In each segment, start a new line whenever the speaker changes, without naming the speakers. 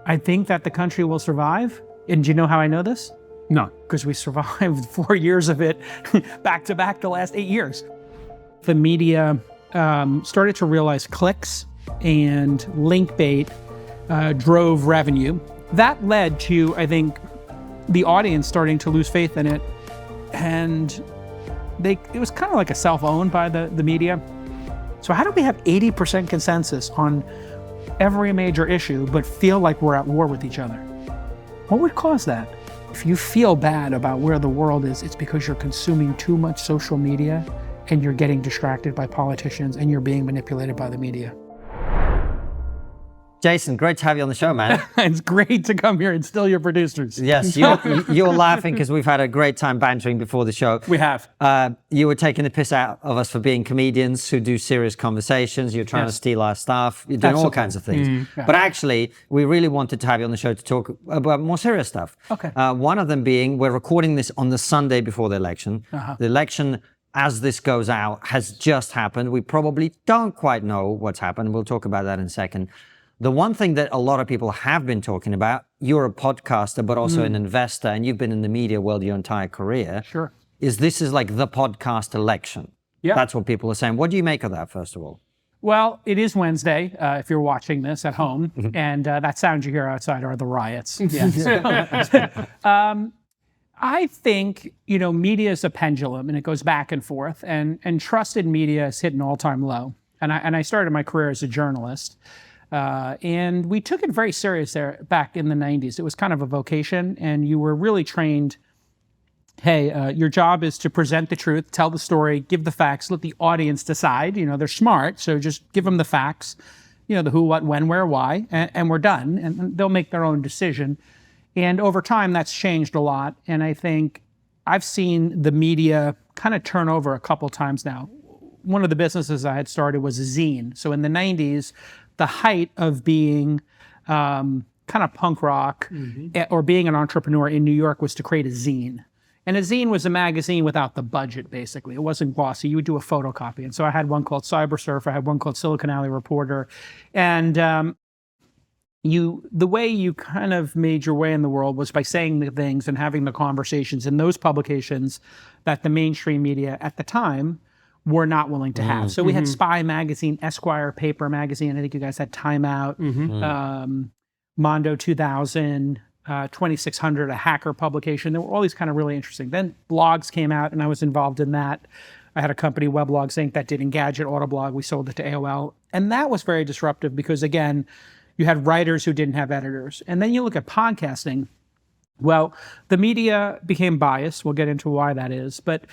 I think that the country will survive. And do you know how I know this?
No.
Because we survived 4 years of it back to back the last 8 years. The media started to realize clicks and link bait drove revenue. That led to, I think, the audience starting to lose faith in it. And it was kind of like a self-owned by the media. So how do we have 80% consensus on every major issue, but feel like we're at war with each other? What would cause that? If you feel bad about where the world is, it's because you're consuming too much social media and you're getting distracted by politicians and you're being manipulated by the media.
Jason, great to have you on the show, man.
It's great to come here and steal your producers.
Yes, you're laughing because we've had a great time bantering before the show.
We have.
You were taking the piss out of us for being comedians who do serious conversations. You're trying to steal our stuff. You're doing all kinds of things. But actually, we really wanted to have you on the show to talk about more serious stuff.
Okay.
One of them being, we're recording this on the Sunday before the election. The election, as this goes out, has just happened. We probably don't quite know what's happened. We'll talk about that in a second. The one thing that a lot of people have been talking about, you're a podcaster, but also an investor, and you've been in the media world your entire career.
Sure.
This is like the podcast election.
Yeah.
That's what people are saying. What do you make of that, first of all?
Well, it is Wednesday, if you're watching this at home, and that sound you hear outside are the riots. I think, media is a pendulum, and it goes back and forth, and trusted media has hit an all-time low. And I started my career as a journalist. And we took it very serious there back in the 90s. It was kind of a vocation, and you were really trained, hey, your job is to present the truth, tell the story, give the facts, let the audience decide. They're smart, so just give them the facts, the who, what, when, where, why, and we're done, and they'll make their own decision. And over time, that's changed a lot, and I think I've seen the media kind of turn over a couple times now. One of the businesses I had started was a zine. So in the 90s, the height of being kind of punk rock or being an entrepreneur in New York was to create a zine. And a zine was a magazine without the budget, basically. It wasn't glossy. You would do a photocopy. And so I had one called Cybersurf. I had one called Silicon Alley Reporter. And the way you kind of made your way in the world was by saying the things and having the conversations in those publications that the mainstream media at the time were not willing to have. So we had Spy Magazine, Esquire Paper Magazine. I think you guys had Time Out, Mondo 2000, 2600, a hacker publication. There were all these kind of really interesting. Then blogs came out, and I was involved in that. I had a company, Weblogs Inc., that did Engadget, Autoblog. We sold it to AOL. And that was very disruptive because, again, you had writers who didn't have editors. And then you look at podcasting. Well, the media became biased. We'll get into why that is. But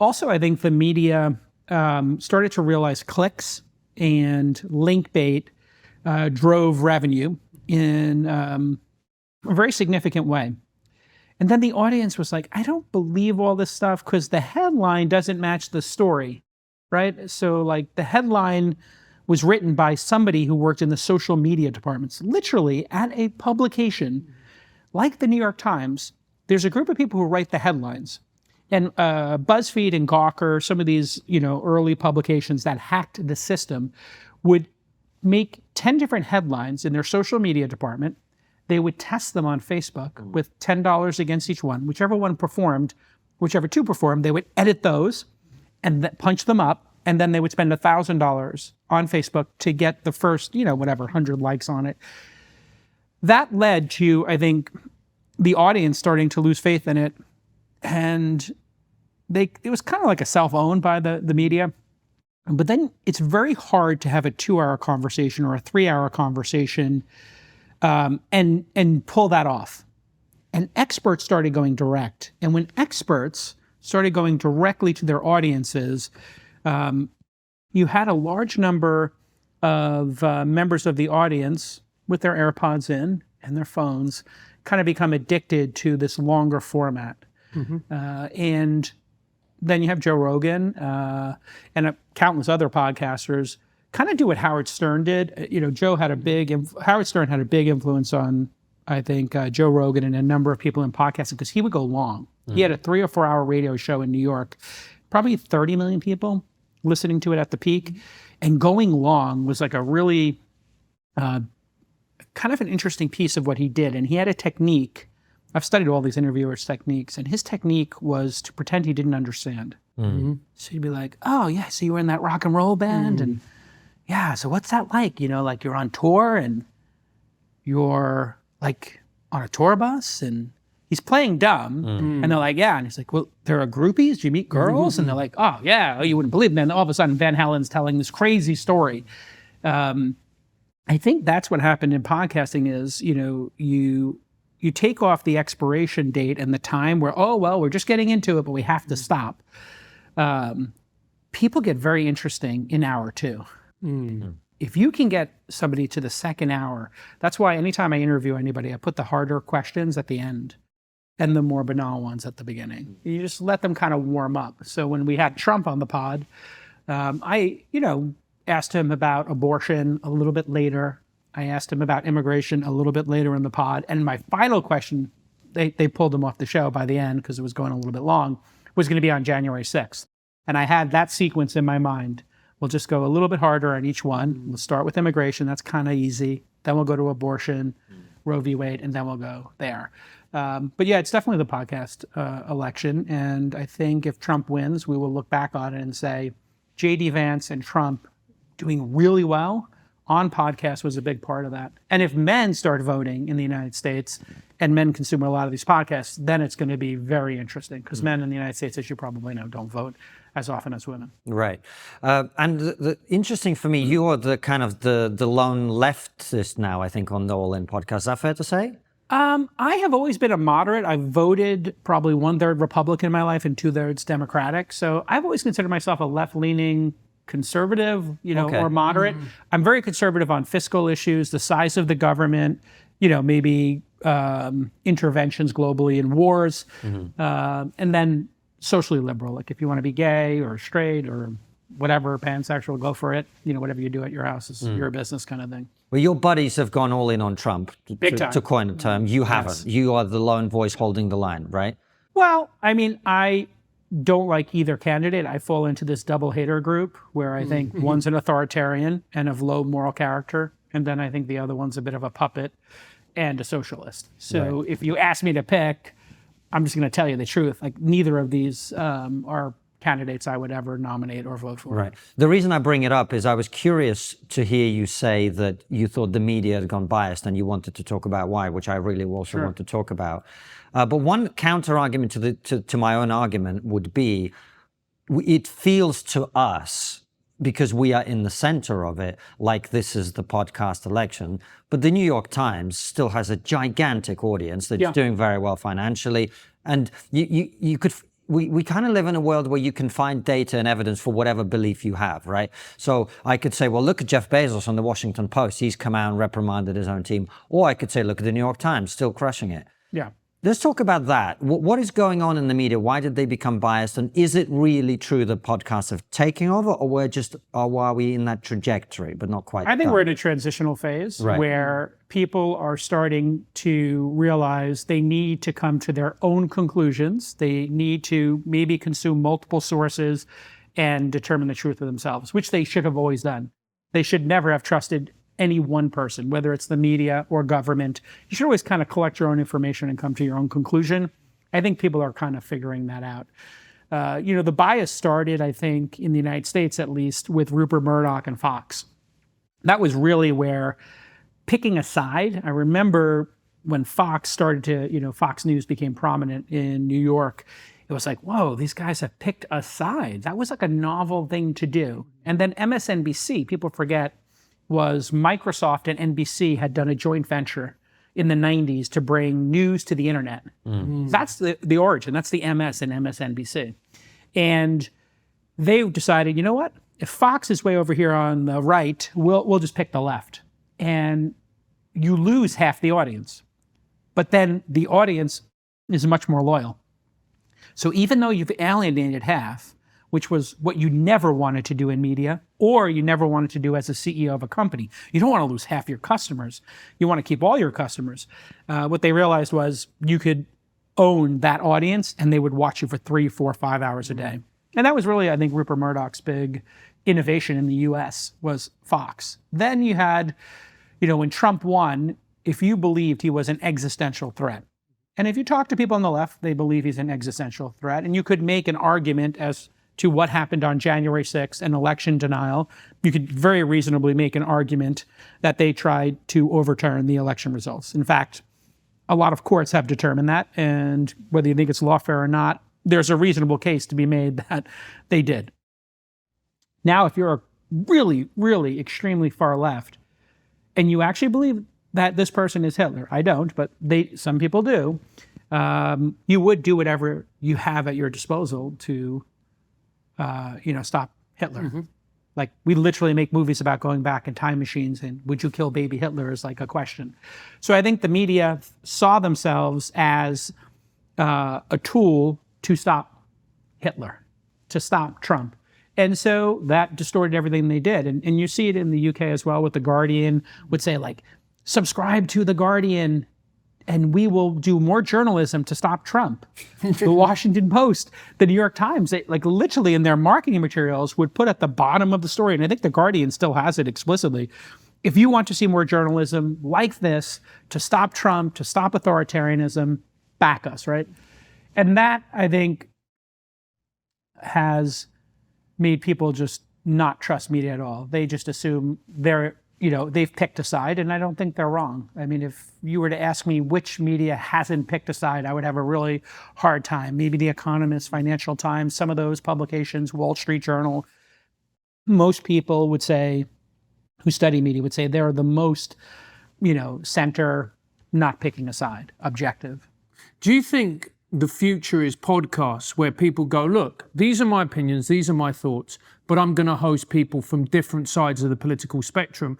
also, I think the media started to realize clicks and link bait drove revenue in a very significant way. And then the audience was like, I don't believe all this stuff because the headline doesn't match the story, right? So like the headline was written by somebody who worked in the social media departments. Literally at a publication like the New York Times, there's a group of people who write the headlines. And BuzzFeed and Gawker, some of these, early publications that hacked the system, would make 10 different headlines in their social media department. They would test them on Facebook with $10 against each one. Whichever two performed, they would edit those and punch them up. And then they would spend $1,000 on Facebook to get the first, 100 likes on it. That led to, I think, the audience starting to lose faith in it. And it was kind of like a self-owned by the media. But then it's very hard to have a 2-hour conversation or a 3-hour conversation and pull that off. And experts started going direct. And when experts started going directly to their audiences, you had a large number of members of the audience with their AirPods in and their phones kind of become addicted to this longer format. And then you have Joe Rogan and countless other podcasters kind of do what Howard Stern did. Howard Stern had a big influence on, I think, Joe Rogan and a number of people in podcasting because he would go long. He had a 3 or 4 hour radio show in New York, probably 30 million people listening to it at the peak. And going long was like a really kind of an interesting piece of what he did. And he had a technique. I've studied all these interviewers' techniques, and his technique was to pretend he didn't understand. So he'd be like, oh, yeah, so you were in that rock and roll band, and yeah, so what's that like? You know, like you're on tour, and you're like on a tour bus, and he's playing dumb, and they're like, yeah, and he's like, well, there are groupies? Do you meet girls? And they're like, oh, yeah, oh, you wouldn't believe it. And then all of a sudden, Van Halen's telling this crazy story. I think that's what happened in podcasting is, you know, you take off the expiration date and the time where, oh, well, we're just getting into it, but we have to stop. People get very interesting in hour 2. If you can get somebody to the second hour, that's why anytime I interview anybody, I put the harder questions at the end and the more banal ones at the beginning. You just let them kind of warm up. So when we had Trump on the pod, I, you know, asked him about abortion a little bit later. I asked him about immigration a little bit later in the pod. And my final question, they pulled him off the show by the end because it was going a little bit long, was going to be on January 6th. And I had that sequence in my mind. We'll just go a little bit harder on each one. We'll start with immigration. That's kind of easy. Then we'll go to abortion, Roe v. Wade, and then we'll go there. But yeah, it's definitely the podcast election. And I think if Trump wins, we will look back on it and say, J.D. Vance and Trump doing really well on podcasts was a big part of that. And if men start voting in the United States and men consume a lot of these podcasts, then it's going to be very interesting because men in the United States, as you probably know, don't vote as often as women.
Right. And the interesting for me, you are the kind of the lone leftist now, I think, on the All In podcast. Is that fair to say?
I have always been a moderate. I've voted probably 1/3 Republican in my life and 2/3 Democratic. So I've always considered myself a left-leaning conservative, you know, or moderate. I'm very conservative on fiscal issues, the size of the government, you know, maybe interventions globally in wars, and then socially liberal. Like if you want to be gay or straight or whatever, pansexual, go for it. You know, whatever you do at your house is your business kind of thing.
Well, your buddies have gone all in on Trump, to coin a term. You haven't.
Yes.
You are the lone voice holding the line, right?
Well, I mean, I don't like either candidate. I fall into this double hater group where I think one's an authoritarian and of low moral character, and then I think the other one's a bit of a puppet and a socialist. So if you ask me to pick, I'm just going to tell you the truth. Like neither of these are candidates I would ever nominate or vote for.
Right. The reason I bring it up is I was curious to hear you say that you thought the media had gone biased and you wanted to talk about why, which I really also want to talk about. But one counter argument to my own argument would be, it feels to us, because we are in the center of it, like this is the podcast election. But the New York Times still has a gigantic audience that's doing very well financially. And you could... We kind of live in a world where you can find data and evidence for whatever belief you have, right? So I could say, well, look at Jeff Bezos on the Washington Post. He's come out and reprimanded his own team. Or I could say, look at the New York Times, still crushing it.
Yeah.
Let's talk about that. What is going on in the media? Why did they become biased? And is it really true that podcasts are taking over, or are we in that trajectory, but not quite?
I think we're in a transitional phase where people are starting to realize they need to come to their own conclusions. They need to maybe consume multiple sources and determine the truth for themselves, which they should have always done. They should never have trusted any one person, whether it's the media or government. You should always kind of collect your own information and come to your own conclusion. I think people are kind of figuring that out. You know, the bias started, I think, in the United States, at least, with Rupert Murdoch and Fox. That was really where picking a side, I remember when Fox started to, you know, Fox News became prominent in New York, it was like, whoa, these guys have picked a side. That was like a novel thing to do. And then MSNBC, people forget, was Microsoft and NBC had done a joint venture in the 90s to bring news to the internet. That's the origin. That's the MS and MSNBC. And they decided, you know what? If Fox is way over here on the right, we'll just pick the left. And you lose half the audience. But then the audience is much more loyal. So even though you've alienated half, which was what you never wanted to do in media, or you never wanted to do as a CEO of a company. You don't want to lose half your customers. You want to keep all your customers. What they realized was you could own that audience and they would watch you for 3, 4, 5 hours a day. And that was really, I think, Rupert Murdoch's big innovation in the US was Fox. Then you had, when Trump won, if you believed he was an existential threat, and if you talk to people on the left, they believe he's an existential threat, and you could make an argument as to what happened on January 6th and election denial, you could very reasonably make an argument that they tried to overturn the election results. In fact, a lot of courts have determined that, and whether you think it's lawfare or not, there's a reasonable case to be made that they did. Now, if you're a really, really extremely far left, and you actually believe that this person is Hitler, I don't, but some people do, you would do whatever you have at your disposal to stop Hitler. Mm-hmm. Like, we literally make movies about going back in time machines, and would you kill baby Hitler is like a question. So I think the media saw themselves as a tool to stop Hitler, to stop Trump. And so that distorted everything they did. And you see it in the UK as well, with The Guardian would say, like, subscribe to The Guardian and we will do more journalism to stop Trump. The Washington Post, the New York Times, they, like, literally in their marketing materials would put at the bottom of the story, and I think The Guardian still has it explicitly, if you want to see more journalism like this to stop Trump, to stop authoritarianism, back us, right? And that, I think, has made people just not trust media at all. They just assume they've picked a side, and I don't think they're wrong. I mean, if you were to ask me which media hasn't picked a side, I would have a really hard time. Maybe The Economist, Financial Times, some of those publications, Wall Street Journal. Most people would say, who study media, would say they're the most, center, not picking a side, objective.
Do you think the future is podcasts where people go, look, these are my opinions, these are my thoughts, but I'm going to host people from different sides of the political spectrum?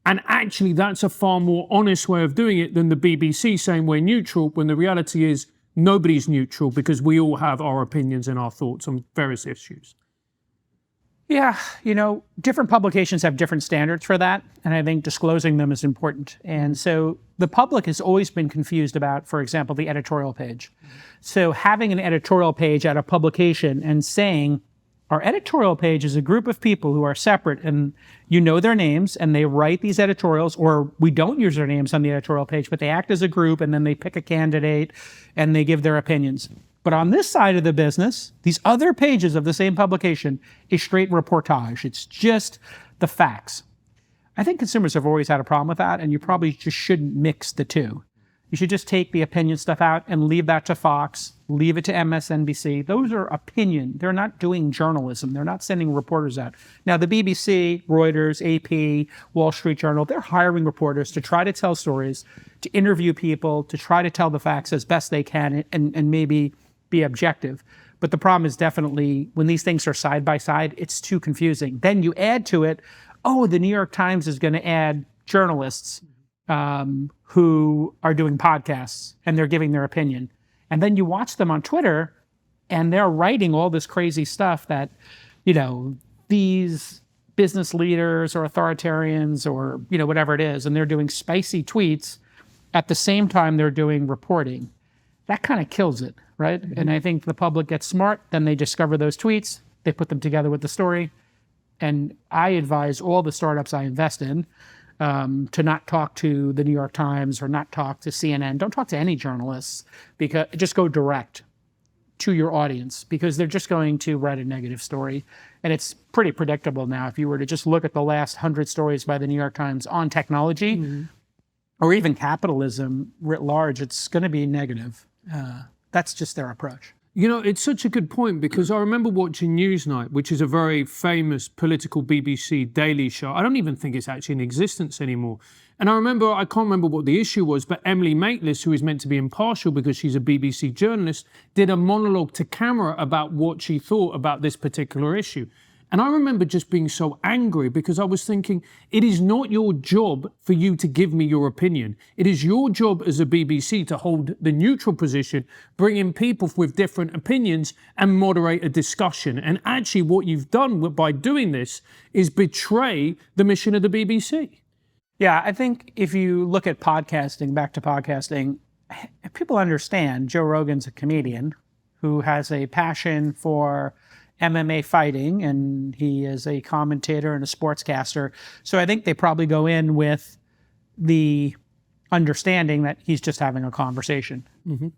And actually, that's a far more honest way of doing it than the BBC saying we're neutral, when the reality is nobody's neutral, because we all have our opinions and our thoughts on various issues.
Yeah, different publications have different standards for that, and I think disclosing them is important. And so the public has always been confused about, for example, the editorial page. So having an editorial page at a publication and saying, our editorial page is a group of people who are separate, and their names, and they write these editorials, or we don't use their names on the editorial page, but they act as a group, and then they pick a candidate, and they give their opinions. But on this side of the business, these other pages of the same publication is straight reportage. It's just the facts. I think consumers have always had a problem with that, and you probably just shouldn't mix the two. You should just take the opinion stuff out and leave that to Fox, leave it to MSNBC. Those are opinion. They're not doing journalism. They're not sending reporters out. Now, the BBC, Reuters, AP, Wall Street Journal, they're hiring reporters to try to tell stories, to interview people, to try to tell the facts as best they can, and maybe be objective. But the problem is definitely when these things are side by side, it's too confusing. Then you add to it, the New York Times is going to add journalists who are doing podcasts, and they're giving their opinion. And then you watch them on Twitter, and they're writing all this crazy stuff that, these business leaders or authoritarians or, whatever it is, and they're doing spicy tweets at the same time they're doing reporting. That kind of kills it, right? Mm-hmm. And I think the public gets smart, then they discover those tweets, they put them together with the story. And I advise all the startups I invest in to not talk to the New York Times or not talk to CNN. Don't talk to any journalists, because just go direct to your audience, because they're just going to write a negative story. And it's pretty predictable now. If you were to just look at the last 100 stories by the New York Times on technology, mm-hmm. or even capitalism writ large, it's going to be negative. That's just their approach.
It's such a good point, because I remember watching Newsnight, which is a very famous political BBC daily show. I don't even think it's actually in existence anymore. And I can't remember what the issue was, but Emily Maitlis, who is meant to be impartial because she's a BBC journalist, did a monologue to camera about what she thought about this particular issue. And I remember just being so angry, because I was thinking, it is not your job for you to give me your opinion. It is your job as a BBC to hold the neutral position, bring in people with different opinions and moderate a discussion. And actually what you've done by doing this is betray the mission of the BBC.
Yeah, I think if you look at podcasting, back to podcasting, people understand Joe Rogan's a comedian who has a passion for MMA fighting, and he is a commentator and a sportscaster. So I think they probably go in with the understanding that he's just having a conversation.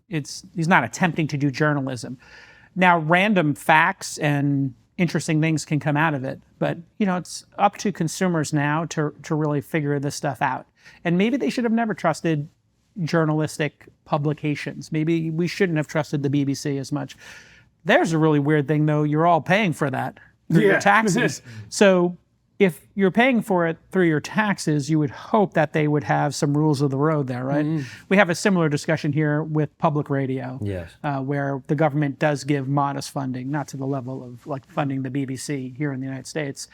He's not attempting to do journalism. Now, random facts and interesting things can come out of it, but it's up to consumers now to really figure this stuff out. And maybe they should have never trusted journalistic publications. Maybe we shouldn't have trusted the BBC as much. There's a really weird thing, though. You're all paying for that through your taxes. So if you're paying for it through your taxes, you would hope that they would have some rules of the road there, right? We have a similar discussion here with public radio, where the government does give modest funding, not to the level of like funding the BBC here in the United States.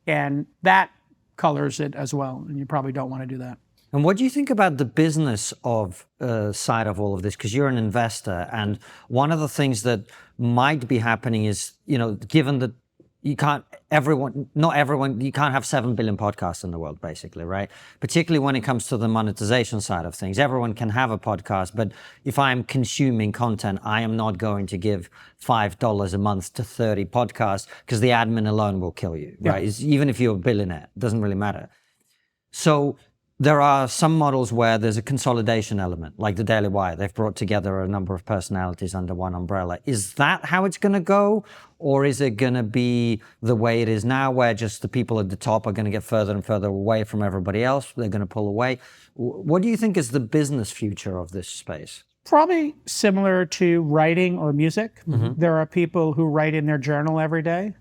And that colors it as well, and you probably don't want to do that.
And what do you think about the business of side of all of this? Because you're an investor, and one of the things that might be happening is, given that you can't have 7 billion podcasts in the world, basically, right? Particularly when it comes to the monetization side of things. Everyone can have a podcast, but if I'm consuming content, I am not going to give $5 a month to 30 podcasts because the admin alone will kill you, right? Even if you're a billionaire, it doesn't really matter. So there are some models where there's a consolidation element, like the Daily Wire. They've brought together a number of personalities under one umbrella. Is that how it's going to go? Or is it going to be the way it is now, where just the people at the top are going to get further and further away from everybody else? They're going to pull away. What do you think is the business future of this space?
Probably similar to writing or music. There are people who write in their journal every day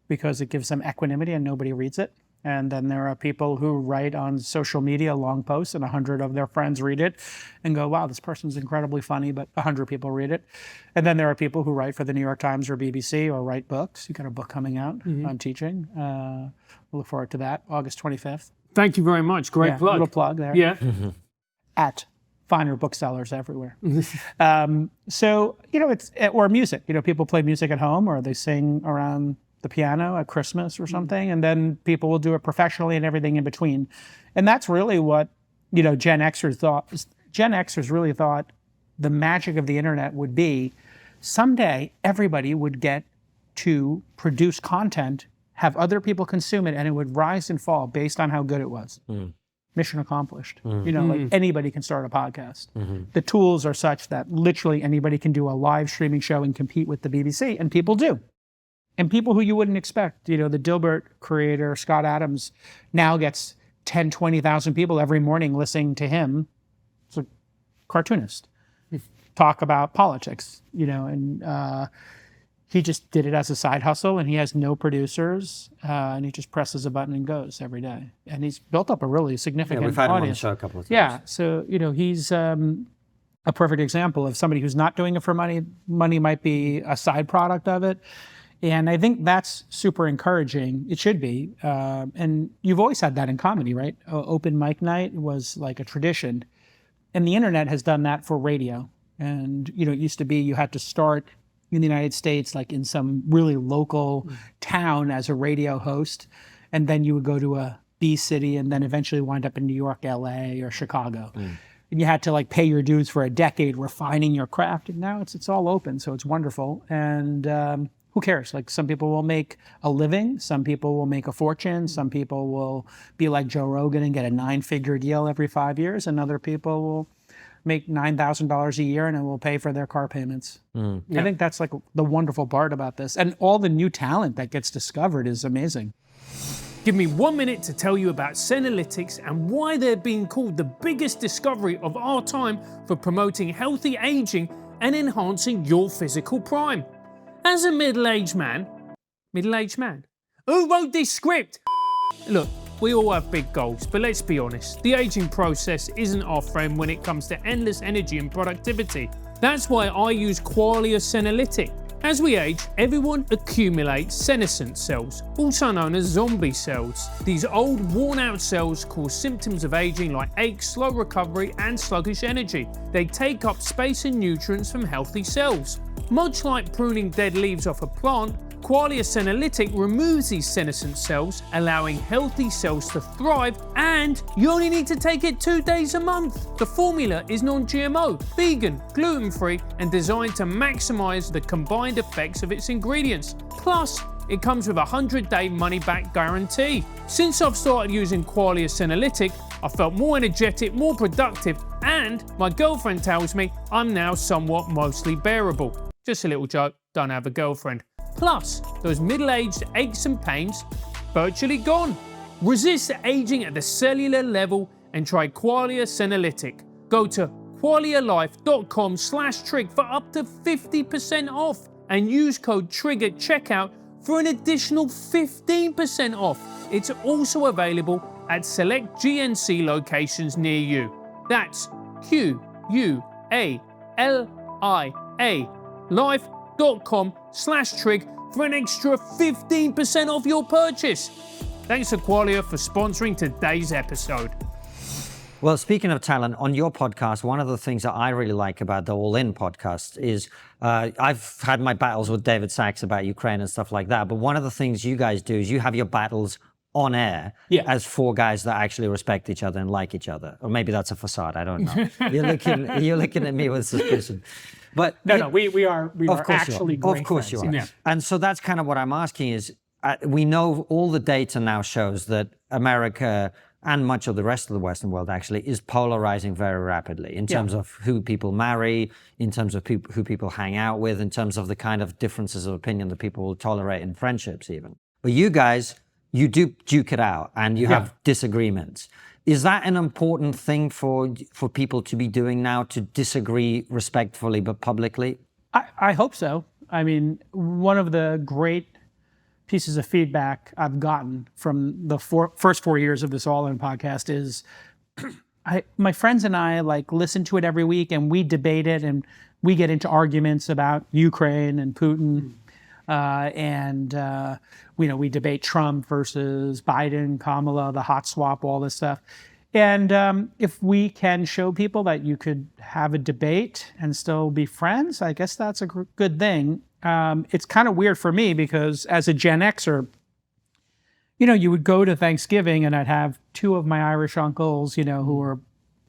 because it gives them equanimity and nobody reads it. And then there are people who write on social media long posts and 100 of their friends read it and go, wow, this person's incredibly funny, but 100 people read it. And then there are people who write for the New York Times or BBC or write books. You got a book coming out on teaching. We'll look forward to that, August 25th.
Thank you very much. Great plug.
Little plug there.
Yeah.
At finer booksellers everywhere. So, it's, or music. People play music at home or they sing around the piano at Christmas or something, and then people will do it professionally and everything in between. And that's really what, Gen Xers thought. Gen Xers really thought the magic of the internet would be someday everybody would get to produce content, have other people consume it, and it would rise and fall based on how good it was. Mission accomplished. Like anybody can start a podcast. The tools are such that literally anybody can do a live streaming show and compete with the BBC, and people do. And people who you wouldn't expect, the Dilbert creator, Scott Adams, now gets 10, 20,000 people every morning listening to him. He's a cartoonist. Talk about politics, and he just did it as a side hustle, and he has no producers, and he just presses a button and goes every day. And he's built up a really significant audience.
We've had him on the show a couple of times.
Yeah, so, he's a perfect example of somebody who's not doing it for money. Money might be a side product of it. And I think that's super encouraging. It should be. And you've always had that in comedy, right? Open mic night was like a tradition. And the internet has done that for radio. And, it used to be you had to start in the United States, like in some really local town as a radio host. And then you would go to a B city and then eventually wind up in New York, LA, or Chicago. And you had to like pay your dues for a decade refining your craft. And now it's all open, so it's wonderful. And who cares? Like some people will make a living, some people will make a fortune, some people will be like Joe Rogan and get a 9-figure deal every 5 years, and other people will make $9,000 a year and it will pay for their car payments. I think that's like the wonderful part about this. And all the new talent that gets discovered is amazing.
Give me 1 minute to tell you about Senolytics and why they're being called the biggest discovery of our time for promoting healthy aging and enhancing your physical prime. As a middle-aged man, who wrote this script? Look, we all have big goals, but let's be honest, the aging process isn't our friend when it comes to endless energy and productivity. That's why I use Qualia Senolytic. As we age, everyone accumulates senescent cells, also known as zombie cells. These old, worn-out cells cause symptoms of aging like ache, slow recovery, and sluggish energy. They take up space and nutrients from healthy cells. Much like pruning dead leaves off a plant, Qualia Senolytic removes these senescent cells, allowing healthy cells to thrive, and you only need to take it 2 days a month. The formula is non-GMO, vegan, gluten-free, and designed to maximize the combined effects of its ingredients. Plus, it comes with a 100-day money-back guarantee. Since I've started using Qualia Senolytic, I felt more energetic, more productive, and my girlfriend tells me I'm now somewhat mostly bearable. Just a little joke, don't have a girlfriend. Plus, those middle-aged aches and pains, virtually gone. Resist aging at the cellular level and try Qualia Senolytic. Go to qualialife.com/trig for up to 50% off and use code TRIGGER at checkout for an additional 15% off. It's also available at select GNC locations near you. That's QUALIA life.com/trig for an extra 15% off your purchase. Thanks to Qualia for sponsoring today's episode.
Well, speaking of talent, on your podcast, one of the things that I really like about the All In podcast is I've had my battles with David Sachs about Ukraine and stuff like that. But one of the things you guys do is you have your battles on air as four guys that actually respect each other and like each other. Or maybe that's a facade. I don't know. You're looking at me with suspicion. But
we are actually great
Of course
friends.
you are. Yeah. And so that's kind of what I'm asking is, we know all the data now shows that America and much of the rest of the Western world actually is polarizing very rapidly in terms of who people marry, in terms of who people hang out with, in terms of the kind of differences of opinion that people will tolerate in friendships even. But you guys, you do duke it out and you have disagreements. Is that an important thing for people to be doing now, to disagree respectfully but publicly?
I hope so. I mean, one of the great pieces of feedback I've gotten from the first 4 years of this All In podcast is my friends and I listen to it every week and we debate it and we get into arguments about Ukraine and Putin we debate Trump versus Biden, Kamala, the hot swap, all this stuff. And if we can show people that you could have a debate and still be friends, I guess that's a good thing. It's kind of weird for me because as a Gen Xer, you would go to Thanksgiving and I'd have two of my Irish uncles, who were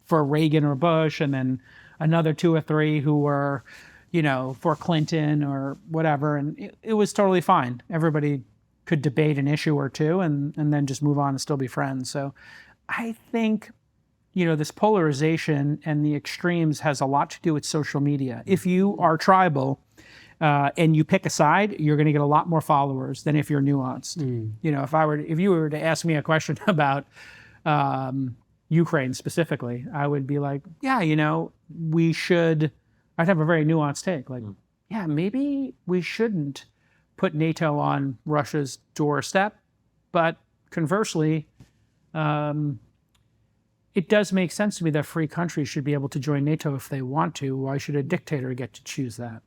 for Reagan or Bush, and then another two or three who were, for Clinton or whatever. And it was totally fine. Everybody could debate an issue or two and then just move on and still be friends. So I think, this polarization and the extremes has a lot to do with social media. If you are tribal, and you pick a side, you're going to get a lot more followers than if you're nuanced. If you were to ask me a question about Ukraine specifically, I would be like, we should. I'd have a very nuanced take, maybe we shouldn't put NATO on Russia's doorstep, but conversely, it does make sense to me that free countries should be able to join NATO if they want to. Why should a dictator get to choose that?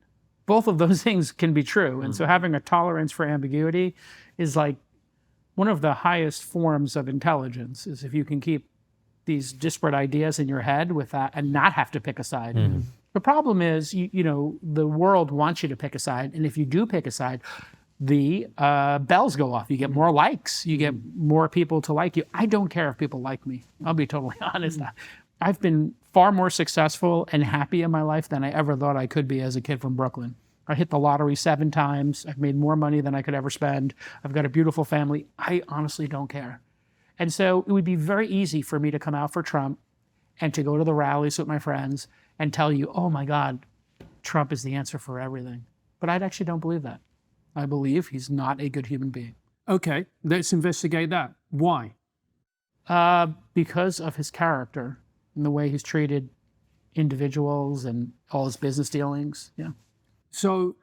Both of those things can be true. And so having a tolerance for ambiguity is one of the highest forms of intelligence, is if you can keep these disparate ideas in your head with that and not have to pick a side. Mm-hmm. The problem is, the world wants you to pick a side. And if you do pick a side, the bells go off. You get more likes. You get more people to like you. I don't care if people like me. I'll be totally honest. I've been far more successful and happy in my life than I ever thought I could be as a kid from Brooklyn. I hit the lottery 7 times. I've made more money than I could ever spend. I've got a beautiful family. I honestly don't care. And so it would be very easy for me to come out for Trump and to go to the rallies with my friends and tell you, oh my God, Trump is the answer for everything. But I actually don't believe that. I believe he's not a good human being.
Okay, let's investigate that. Why?
Because of his character and the way he's treated individuals and all his business dealings. Yeah.
So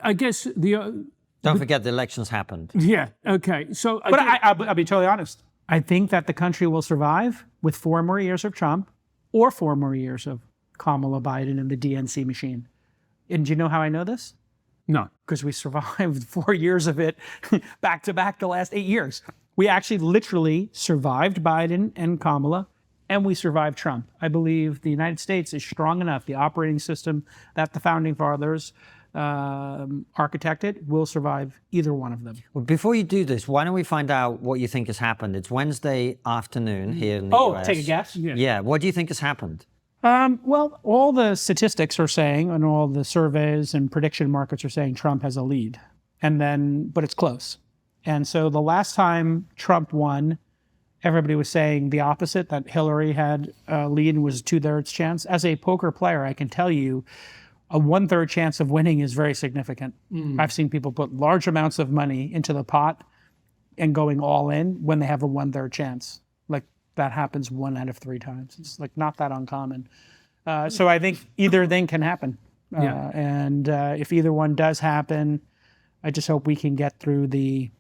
I guess
Don't forget the elections happened.
Yeah, okay. So,
but I'll be totally honest. I think that the country will survive with 4 more years of Trump or 4 more years of Kamala Biden and the DNC machine. And do you know how I know this?
No.
Because we survived 4 years of it back to back the last 8 years. We actually literally survived Biden and Kamala, and we survived Trump. I believe the United States is strong enough, the operating system that the Founding Fathers architected will survive either one of them.
Well, before you do this, why don't we find out what you think has happened? It's Wednesday afternoon here in the US.
Take a guess?
Yeah. What do you think has happened?
Well, all the statistics are saying, and all the surveys and prediction markets are saying Trump has a lead, but it's close. And so the last time Trump won, everybody was saying the opposite, that Hillary had a lead and was a 2/3 chance. As a poker player, I can tell you a 1/3 chance of winning is very significant. I've seen people put large amounts of money into the pot and going all in when they have a 1/3 chance. Like that happens 1 out of 3 times. It's like not that uncommon. So I think either thing can happen. And if either one does happen, I just hope we can get through the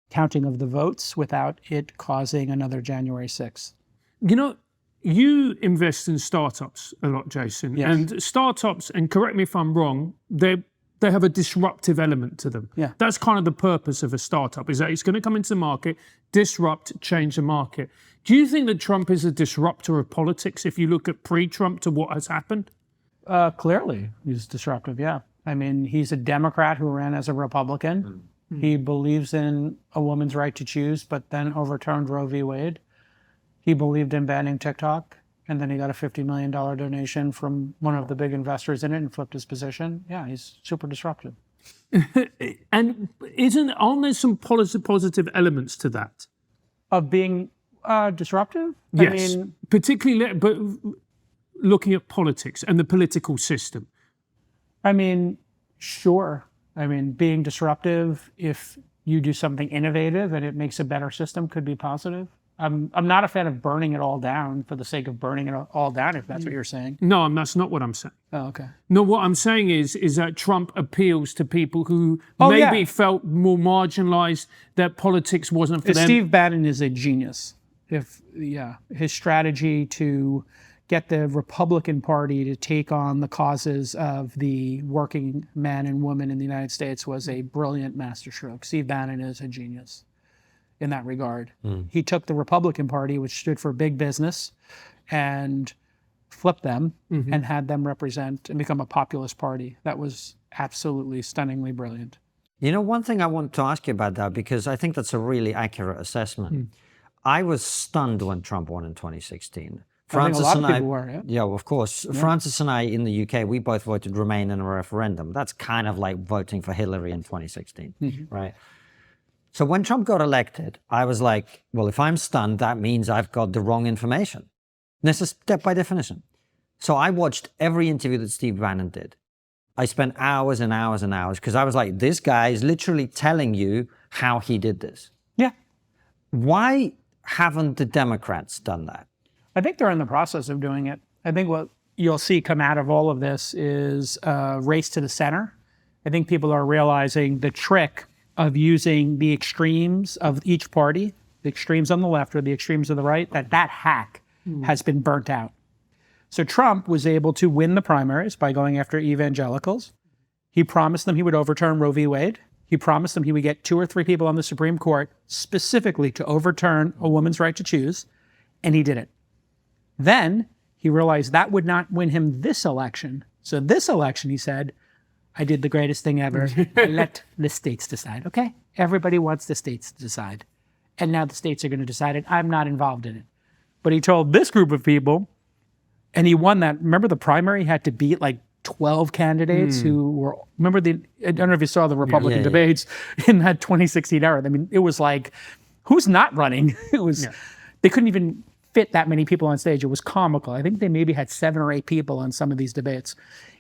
counting of the votes without it causing another January 6th.
You know, you invest in startups a lot, Jason.
Yes.
And startups, and correct me if I'm wrong, they have a disruptive element to them.
Yeah.
That's kind of the purpose of a startup, is that it's going to come into the market, disrupt, change the market. Do you think that Trump is a disruptor of politics if you look at pre-Trump to what has happened?
Clearly, he's disruptive, yeah. I mean, he's a Democrat who ran as a Republican. He believes in a woman's right to choose, but then overturned Roe v. Wade. He believed in banning TikTok, and then he got a $50 million donation from one of the big investors in it and flipped his position. Yeah, he's super disruptive.
And aren't there some positive elements to that?
Of being disruptive?
Yes,
I mean,
particularly, but looking at politics and the political system.
Sure. Being disruptive, if you do something innovative and it makes a better system, could be positive. I'm not a fan of burning it all down for the sake of burning it all down, if that's what you're saying.
No, that's not what I'm saying.
Oh, okay.
No, what I'm saying is that Trump appeals to people who felt more marginalized, that politics wasn't for them.
Steve Bannon is a genius. His strategy to get the Republican Party to take on the causes of the working man and woman in the United States was a brilliant masterstroke. Steve Bannon is a genius in that regard. He took the Republican Party, which stood for big business, and flipped them and had them represent and become a populist party. That was absolutely stunningly brilliant.
You know, one thing I want to ask you about that, because I think that's a really accurate assessment. I was stunned when Trump won in 2016.
Francis I think a lot of people were,
yeah, of course. Yeah. Francis and I in the UK, we both voted Remain in a referendum. That's kind of like voting for Hillary in 2016, right? So when Trump got elected, I was like, well, if I'm stunned, that means I've got the wrong information. This is step by definition. So I watched every interview that Steve Bannon did. I spent hours and hours and hours because I was like, this guy is literally telling you how he did this.
Yeah.
Why haven't the Democrats done that?
I think they're in the process of doing it. I think what you'll see come out of all of this is a race to the center. I think people are realizing the trick of using the extremes of each party, the extremes on the left or the extremes on the right, that hack has been burnt out. So Trump was able to win the primaries by going after evangelicals. He promised them he would overturn Roe v. Wade. He promised them he would get 2 or 3 people on the Supreme Court specifically to overturn a woman's right to choose, and he did it. Then he realized that would not win him this election. So this election, he said, I did the greatest thing ever. I let the states decide. Okay, everybody wants the states to decide. And now the states are going to decide it. I'm not involved in it. But he told this group of people, and he won that. Remember the primary had to beat like 12 candidates who were, I don't know if you saw the Republican debates in that 2016 era. I mean, it was like, who's not running? It was, they couldn't even fit that many people on stage. It was comical. I think they maybe had 7 or 8 people on some of these debates.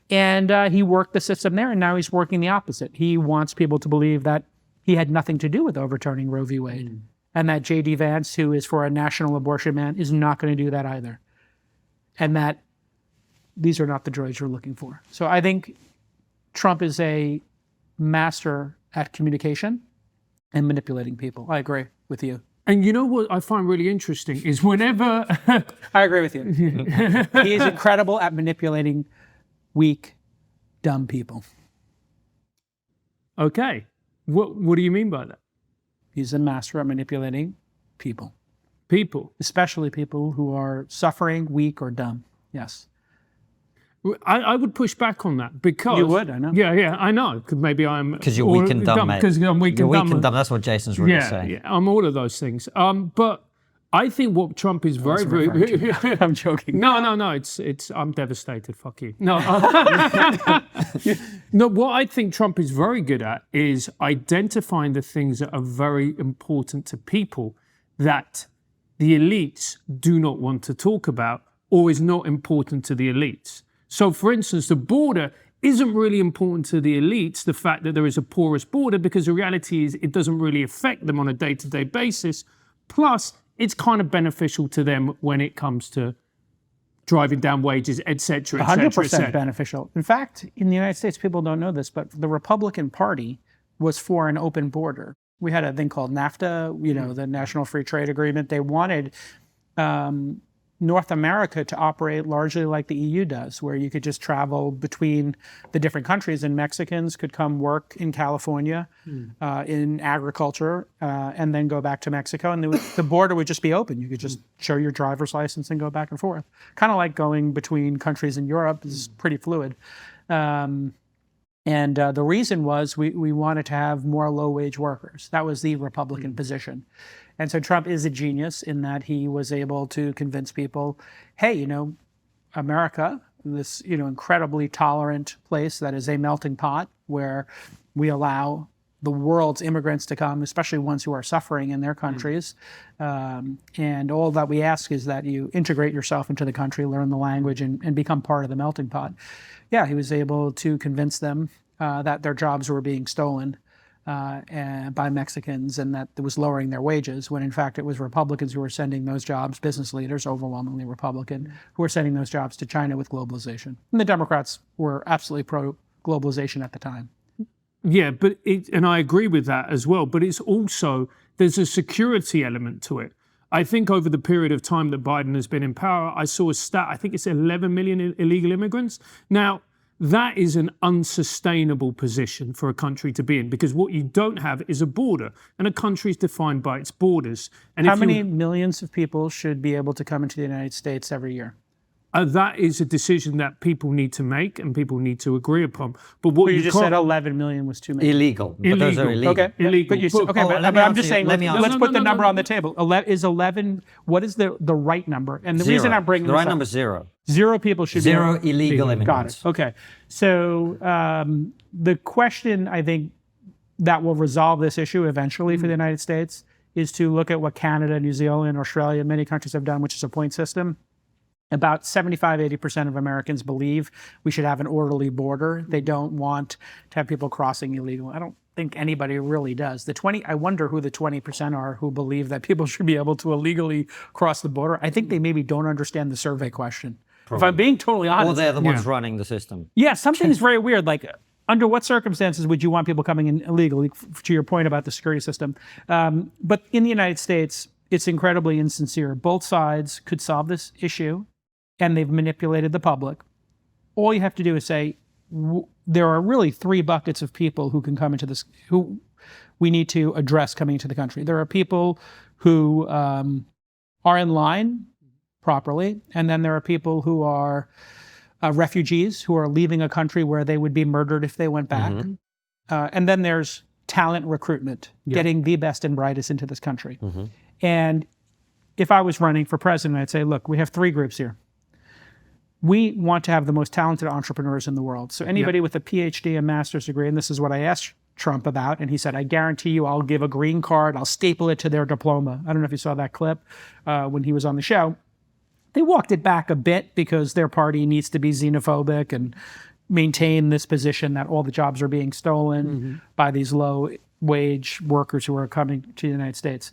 And he worked the system there, and now he's working the opposite. He wants people to believe that he had nothing to do with overturning Roe v. Wade, and that J.D. Vance, who is for a national abortion ban, is not going to do that either, and that these are not the droids you're looking for. So I think Trump is a master at communication and manipulating people. I agree with you.
And you know what I find really interesting is whenever...
I agree with you. He is incredible at manipulating weak, dumb people.
Okay. What do you mean by that?
He's a master at manipulating people.
People?
Especially people who are suffering, weak, or dumb. Yes.
I would push back on that because...
You would, I know.
Yeah, I know. Because maybe I'm...
Because you're weak and dumb, mate.
Because I'm weak and dumb.
You're weak and dumb. That's what Jason's really saying.
Yeah, I'm all of those things. But I think what Trump is very...
I'm joking.
No. It's. I'm devastated. Fuck you. No. No. What I think Trump is very good at is identifying the things that are very important to people that the elites do not want to talk about or is not important to the elites. So, for instance, the border isn't really important to the elites, the fact that there is a porous border, because the reality is it doesn't really affect them on a day-to-day basis. Plus, it's kind of beneficial to them when it comes to driving down wages, et cetera, et cetera,
100% beneficial. In fact, in the United States, people don't know this, but the Republican Party was for an open border. We had a thing called NAFTA, the National Free Trade Agreement. They wanted North America to operate largely like the EU does, where you could just travel between the different countries, and Mexicans could come work in California in agriculture and then go back to Mexico, and the border would just be open. You could just show your driver's license and go back and forth. Kind of like going between countries in Europe is pretty fluid. And the reason was we wanted to have more low-wage workers. That was the Republican position. And so Trump is a genius in that he was able to convince people, hey, America, this incredibly tolerant place that is a melting pot where we allow the world's immigrants to come, especially ones who are suffering in their countries. And all that we ask is that you integrate yourself into the country, learn the language, and become part of the melting pot. Yeah, he was able to convince them that their jobs were being stolen by Mexicans and that it was lowering their wages, when in fact it was Republicans who were sending those jobs, business leaders, overwhelmingly Republican, who were sending those jobs to China with globalization. And the Democrats were absolutely pro-globalization at the time.
Yeah, and I agree with that as well, but it's also, there's a security element to it. I think over the period of time that Biden has been in power, I saw a stat, I think it's 11 million illegal immigrants. Now, that is an unsustainable position for a country to be in, because what you don't have is a border, and a country is defined by its borders. And
how many millions of people should be able to come into the United States every year?
That is a decision that people need to make and people need to agree upon. But what
you just said 11 million was too many.
Illegal. But those are illegal.
Okay.
Illegal.
But I'm just saying, let's put the number on the table. Is 11, what is the right number? And the reason I'm bringing
the
this
right
up,
number is 0.
0 people should be
Zero illegal immigrants.
Got it. Okay. So the question, I think, that will resolve this issue eventually for the United States is to look at what Canada, New Zealand, Australia, many countries have done, which is a point system. About 75-80% of Americans believe we should have an orderly border. They don't want to have people crossing illegally. I don't think anybody really does. I wonder who the 20% are who believe that people should be able to illegally cross the border. I think they maybe don't understand the survey question. Probably. If I'm being totally honest.
Or they're the ones running the system.
Yeah, something's very weird. Like, under what circumstances would you want people coming in illegally, to your point about the security system? But in the United States, it's incredibly insincere. Both sides could solve this issue, and they've manipulated the public. All you have to do is say, there are really 3 buckets of people who can come into this, who we need to address coming into the country. There are people who are in line properly, and then there are people who are refugees who are leaving a country where they would be murdered if they went back. And then there's talent recruitment, getting the best and brightest into this country. And if I was running for president, I'd say, look, we have 3 groups here. We want to have the most talented entrepreneurs in the world. So anybody with a PhD, a master's degree, and this is what I asked Trump about, and he said, I guarantee you I'll give a green card, I'll staple it to their diploma. I don't know if you saw that clip when he was on the show. They walked it back a bit because their party needs to be xenophobic and maintain this position that all the jobs are being stolen by these low-wage workers who are coming to the United States.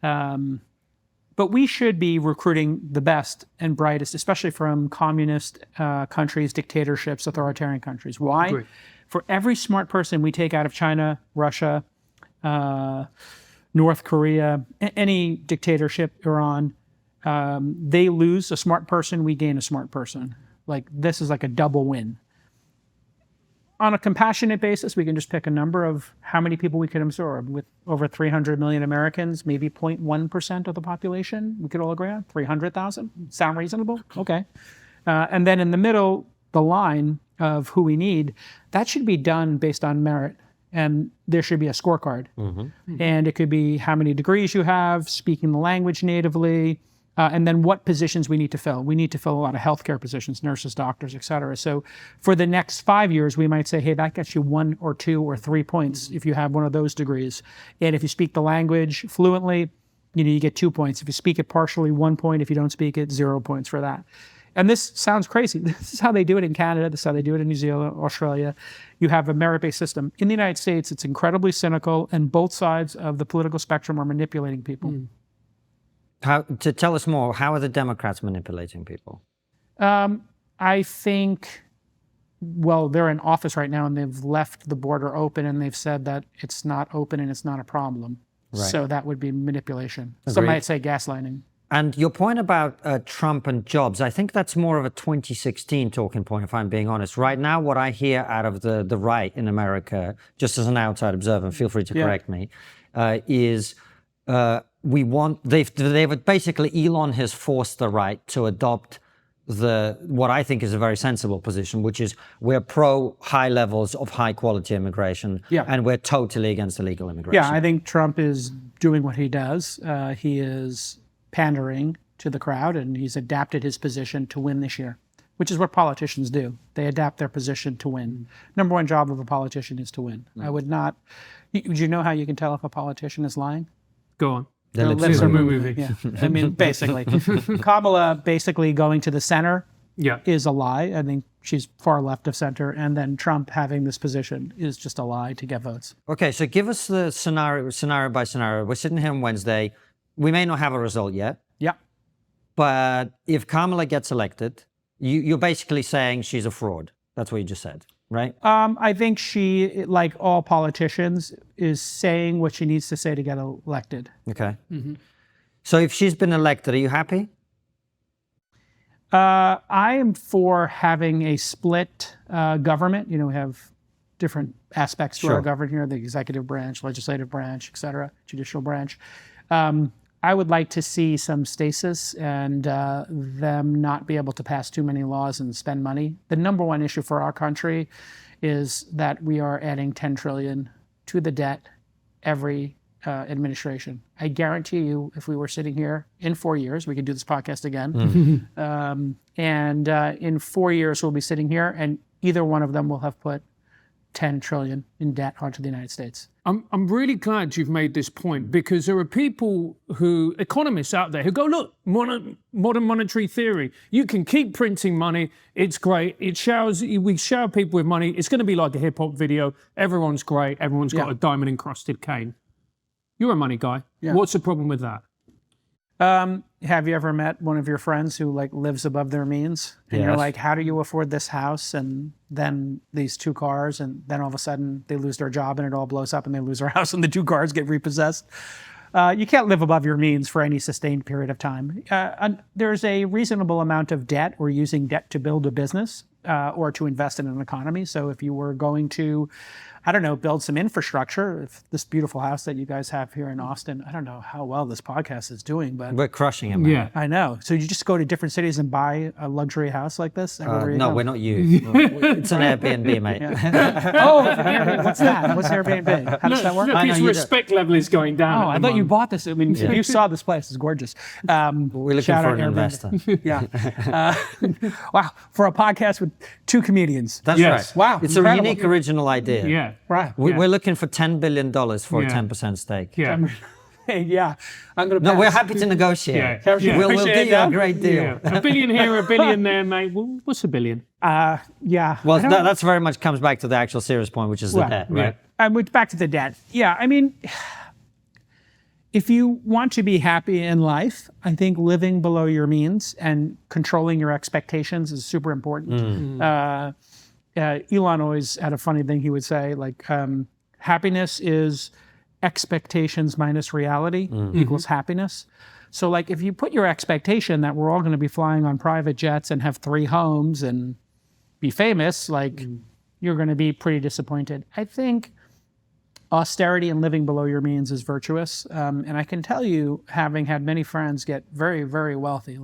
But we should be recruiting the best and brightest, especially from communist countries, dictatorships, authoritarian countries. Why?
Great.
For every smart person we take out of China, Russia, North Korea, any dictatorship, Iran, they lose a smart person, we gain a smart person. Like, this is like a double win. On a compassionate basis, we can just pick a number of how many people we could absorb. With over 300 million Americans, maybe 0.1% of the population, we could all agree on 300,000. Sound reasonable? Okay. And then in the middle, the line of who we need, that should be done based on merit. And there should be a scorecard. And it could be how many degrees you have, speaking the language natively, and then what positions we need to fill. We need to fill a lot of healthcare positions, nurses, doctors, et cetera. So for the next 5 years, we might say, hey, that gets you 1 or 2 or 3 points if you have one of those degrees. And if you speak the language fluently, you get 2 points. If you speak it partially, 1 point. If you don't speak it, 0 points for that. And this sounds crazy. This is how they do it in Canada. This is how they do it in New Zealand, Australia. You have a merit-based system. In the United States, it's incredibly cynical, and both sides of the political spectrum are manipulating people.
To tell us more, how are the Democrats manipulating people?
I think, well, they're in office right now, and they've left the border open, and they've said that it's not open and it's not a problem.
Right.
So that would be manipulation.
Agreed.
Some might say gaslighting.
And your point about Trump and jobs, I think that's more of a 2016 talking point, if I'm being honest. Right now, what I hear out of the right in America, just as an outside observer, and feel free to correct me, is they've basically, Elon has forced the right to adopt what I think is a very sensible position, which is we're pro high levels of high quality immigration, and we're totally against illegal immigration.
Yeah, I think Trump is doing what he does. He is pandering to the crowd, and he's adapted his position to win this year, which is what politicians do. They adapt their position to win. Number one job of a politician is to win. I would not. Would you know how you can tell if a politician is lying?
Go on.
Their lips are moving. Yeah. I mean, basically. Kamala basically going to the center is a lie. I think she's far left of center. And then Trump having this position is just a lie to get votes.
Okay, so give us the scenario by scenario. We're sitting here on Wednesday. We may not have a result yet.
Yeah.
But if Kamala gets elected, you're basically saying she's a fraud. That's what you just said, right?
I think she, like all politicians, is saying what she needs to say to get elected.
Okay. So if she's been elected, are you happy?
I am for having a split government. We have different aspects to our government here, the executive branch, legislative branch, et cetera, judicial branch. I would like to see some stasis and them not be able to pass too many laws and spend money. The number one issue for our country is that we are adding 10 trillion to the debt every administration. I guarantee you, if we were sitting here in 4 years, we could do this podcast again. And in 4 years, we'll be sitting here and either one of them will have put 10 trillion in debt onto the United States.
I'm really glad you've made this point, because there are people economists out there who go, look, modern monetary theory, you can keep printing money, it's great, we shower people with money, it's going to be like a hip hop video, everyone's great, everyone's got a diamond encrusted cane. You're a money guy. What's the problem with that?
Have you ever met one of your friends who lives above their means? And you're like, how do you afford this house and then these 2 cars? And then all of a sudden they lose their job and it all blows up and they lose their house and the 2 cars get repossessed. You can't live above your means for any sustained period of time. There's a reasonable amount of debt or using debt to build a business or to invest in an economy. So if you were going to, I don't know, build some infrastructure, if this beautiful house that you guys have here in Austin, I don't know how well this podcast is doing, but
we're crushing it, man.
Yeah.
I know. So you just go to different cities and buy a luxury house like this?
No, we're not you. It's an Airbnb, mate.
Oh, what's that? What's Airbnb? How does that work?
Look, his respect level is going down.
Oh, I thought you bought this. I mean, you saw this place. It's gorgeous.
We're looking for an investor.
Yeah. Wow. For a podcast with 2 comedians.
That's right.
Wow.
It's
incredible.
a unique, original idea.
Yeah. Right.
We're looking for $10 billion for a 10% stake.
Yeah.
Yeah. I'm going to.
No, we're happy to negotiate.
Yeah.
We'll do you a great deal.
Yeah. $1 billion here, $1 billion there, mate. Well, what's $1 billion?
Yeah.
Well, that's very much comes back to the actual serious point, which is the debt, right?
Back to the debt. Yeah. I mean, if you want to be happy in life, I think living below your means and controlling your expectations is super important. Elon always had a funny thing he would say, happiness is expectations minus reality equals happiness. So if you put your expectation that we're all going to be flying on private jets and have 3 homes and be famous, you're going to be pretty disappointed. I think austerity and living below your means is virtuous. And I can tell you, having had many friends get very, very wealthy,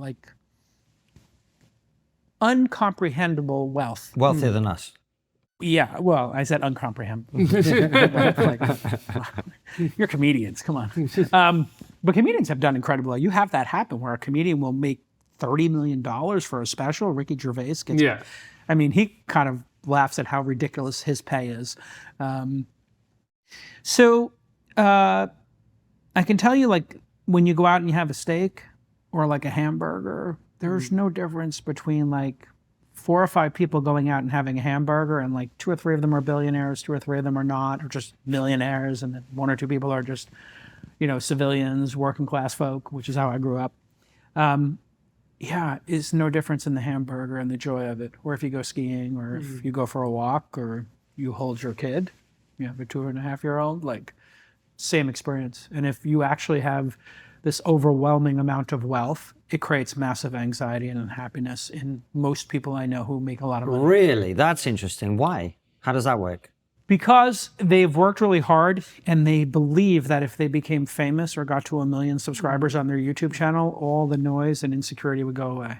uncomprehendable wealth.
Wealthier than us.
Yeah, well, I said uncomprehendable. You're comedians, come on. But comedians have done incredibly. You have that happen where a comedian will make $30 million for a special. Ricky Gervais gets.
Yeah.
I mean, he kind of laughs at how ridiculous his pay is. So I can tell you, when you go out and you have a steak or like a hamburger, there's no difference between like 4 or 5 people going out and having a hamburger, and like 2 or 3 of them are billionaires, 2 or 3 of them are not, or just millionaires, and then 1 or 2 people are just, civilians, working class folk, which is how I grew up. Yeah, it's no difference in the hamburger and the joy of it. Or if you go skiing, or if you go for a walk, or you hold your kid, you have a 2.5-year-old, like same experience. And if you actually have this overwhelming amount of wealth, it creates massive anxiety and unhappiness in most people I know who make a lot of money.
Really? That's interesting. Why? How does that work?
Because they've worked really hard, and they believe that if they became famous or got to 1 million subscribers on their YouTube channel, all the noise and insecurity would go away.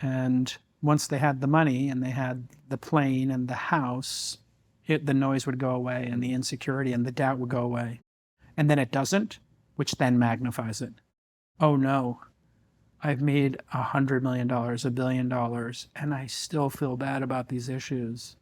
And once they had the money and they had the plane and the house, the noise would go away, and the insecurity and the doubt would go away. And then it doesn't, which then magnifies it. Oh no, I've made $100 million, $1 billion, and I still feel bad about these issues.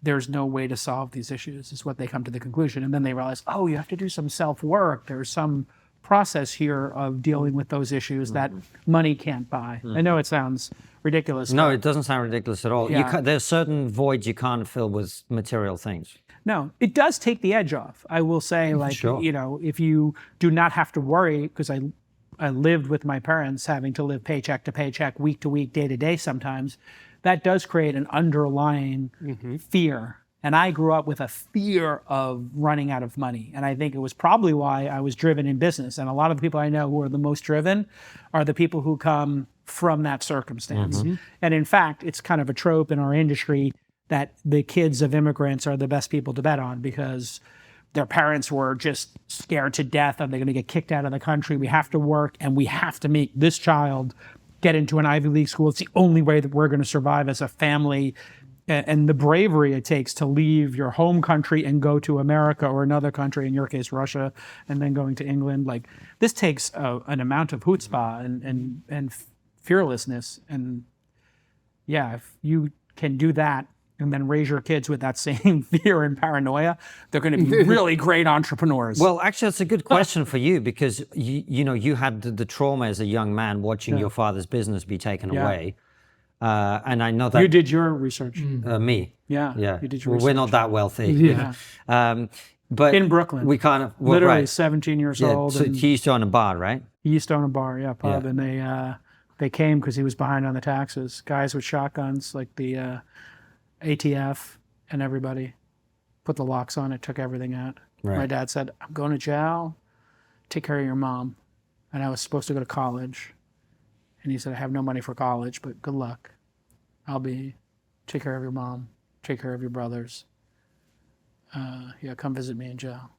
There's no way to solve these issues, is what they come to the conclusion. And then they realize, oh, you have to do some self-work. There's some process here of dealing with those issues that money can't buy. I know it sounds ridiculous.
No, it doesn't sound ridiculous at all.
Yeah.
There's certain voids you can't fill with material things.
No, it does take the edge off. I will say, like,
Sure.
If you do not have to worry, because I lived with my parents having to live paycheck to paycheck, week to week, day to day sometimes, that does create an underlying fear. And I grew up with a fear of running out of money. And I think it was probably why I was driven in business. And a lot of the people I know who are the most driven are the people who come from that circumstance. And in fact, it's kind of a trope in our industry that the kids of immigrants are the best people to bet on, because their parents were just scared to death of they're going to get kicked out of the country. We have to work, and we have to make this child get into an Ivy League school. It's the only way that we're going to survive as a family. And the bravery it takes to leave your home country and go to America or another country, in your case, Russia, and then going to England. Like, this takes an amount of chutzpah and fearlessness. And yeah, if you can do that and then raise your kids with that same fear and paranoia, they're going to be really great entrepreneurs.
Well, actually, that's a good question for you, because you had the trauma as a young man watching your father's business be taken away. And I know that
you did your research.
Me.
Yeah.
You
did your
We're
research.
not that wealthy.
Yeah.
But
in Brooklyn.
we kind of
literally
right.
17 years
Yeah,
old.
so
And
he used to own a bar, right?
he used to own a bar, pub,
Yeah.
and they came because he was behind on the taxes. Guys with shotguns, like the ATF and everybody, put the locks on it, took everything out.
Right.
My dad said, "I'm going to jail. Take care of your mom." And I was supposed to go to college. And he said, "I have no money for college, but good luck. Take care of your mom, take care of your brothers. Come visit me in jail."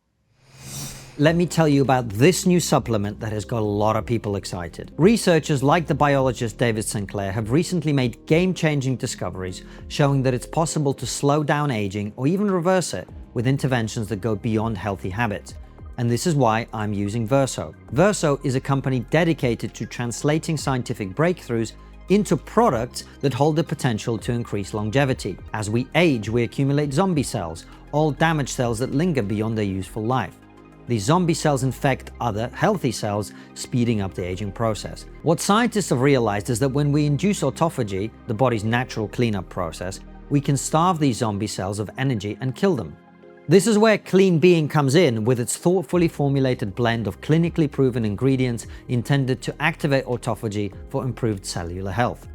Let me tell you about this new supplement that has got a lot of people excited. Researchers like the biologist David Sinclair have recently made game-changing discoveries showing that it's possible to slow down aging or even reverse it with interventions that go beyond healthy habits. And this is why I'm using Verso. Verso is a company dedicated to translating scientific breakthroughs into products that hold the potential to increase longevity. As we age, we accumulate zombie cells, old damaged cells that linger beyond their useful life. These zombie cells infect other healthy cells, speeding up the aging process. What scientists have realized is that when we induce autophagy, the body's natural cleanup process, we can starve these zombie cells of energy and kill them. This is where Clean Being comes in with its thoughtfully formulated blend of clinically proven ingredients intended to activate autophagy for improved cellular health.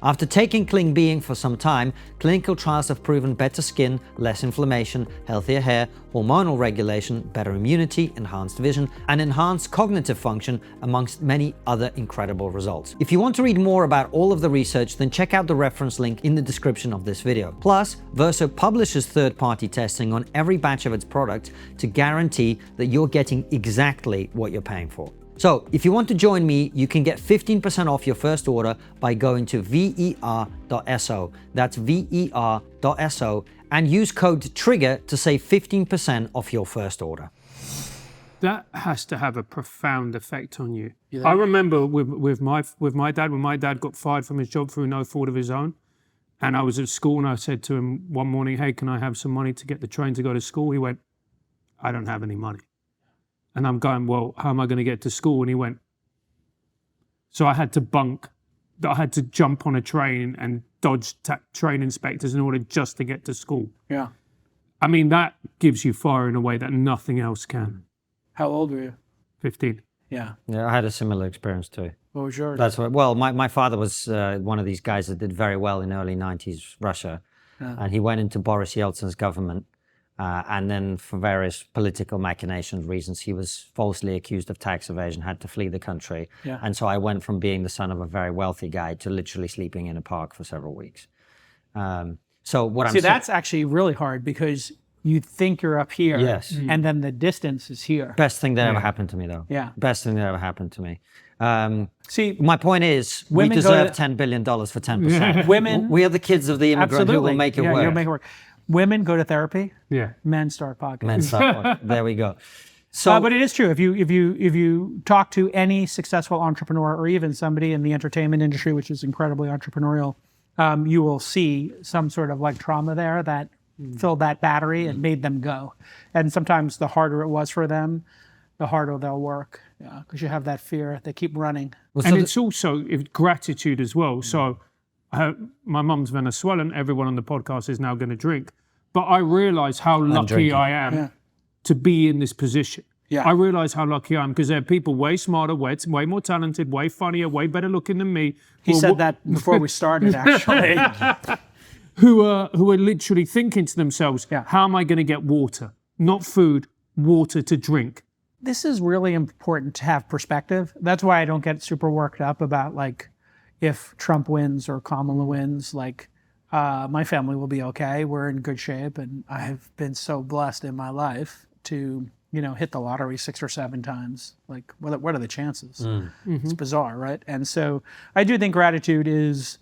After taking Clean Being for some time, clinical trials have proven better skin, less inflammation, healthier hair, hormonal regulation, better immunity, enhanced vision, and enhanced cognitive function, amongst many other incredible results. If you want to read more about all of the research, then check out the reference link in the description of this video. Plus, Verso publishes third-party testing on every batch of its products to guarantee that you're getting exactly what you're paying for. So, if you want to join me, you can get 15% off your first order by going to ver.so. That's ver.so, and use code TRIGGER to save 15% off your first order.
That has to have a profound effect on you. I remember with my dad, when my dad got fired from his job through no fault of his own, and I was at school and I said to him one morning, "Hey, can I have some money to get the train to go to school?" He went, "I don't have any money." And I'm going, well, how am I going to get to school? And he went, so I had to bunk. I had to jump on a train and dodge train inspectors in order just to get to school.
Yeah.
I mean, that gives you fire in a way that nothing else can.
How old were you?
15.
Yeah.
Yeah, I had a similar experience too.
What was yours?
That's what. Well, my father was one of these guys that did very well in early '90s Russia, and he went into Boris Yeltsin's government, and then for various political machinations reasons, he was falsely accused of tax evasion, had to flee the country,
Yeah.
and so I went from being the son of a very wealthy guy to literally sleeping in a park for several weeks. So what I'm
See, that's actually really hard because you think you're up here,
Yes.
and then the distance is here.
best thing that ever happened to me, though.
Yeah.
Best thing that ever happened to me.
See,
My point is, we
Women go
deserve
to-
$10 billion for 10%.
Women-
We are the kids of the immigrant who will make it
yeah,
work.
You'll make it work. Women go to therapy.
Yeah.
Men start podcasts.
Men start. There we go. So,
But it is true. If you talk to any successful entrepreneur or even somebody in the entertainment industry, which is incredibly entrepreneurial, you will see some sort of like trauma there that filled that battery and made them go. And sometimes the harder it was for them, the harder they'll work. Yeah, because you have that fear. They keep running.
And it's also gratitude as well. So my mum's Venezuelan. Everyone on the podcast is now going to drink. But I realize how lucky
drinking.
I am to be in this position.
Yeah.
I realize how lucky I am because there are people way smarter, way more talented, way funnier, way better looking than me.
He said that before we started, actually.
Who are literally thinking to themselves,
Yeah.
how am I going to get water? Not food, water to drink.
This is really important to have perspective. That's why I don't get super worked up about like if Trump wins or Kamala wins. Like my family will be okay. We're in good shape, and I've been so blessed in my life to hit the lottery 6 or 7 times. Like what are the chances? It's bizarre, right? And so I do think gratitude is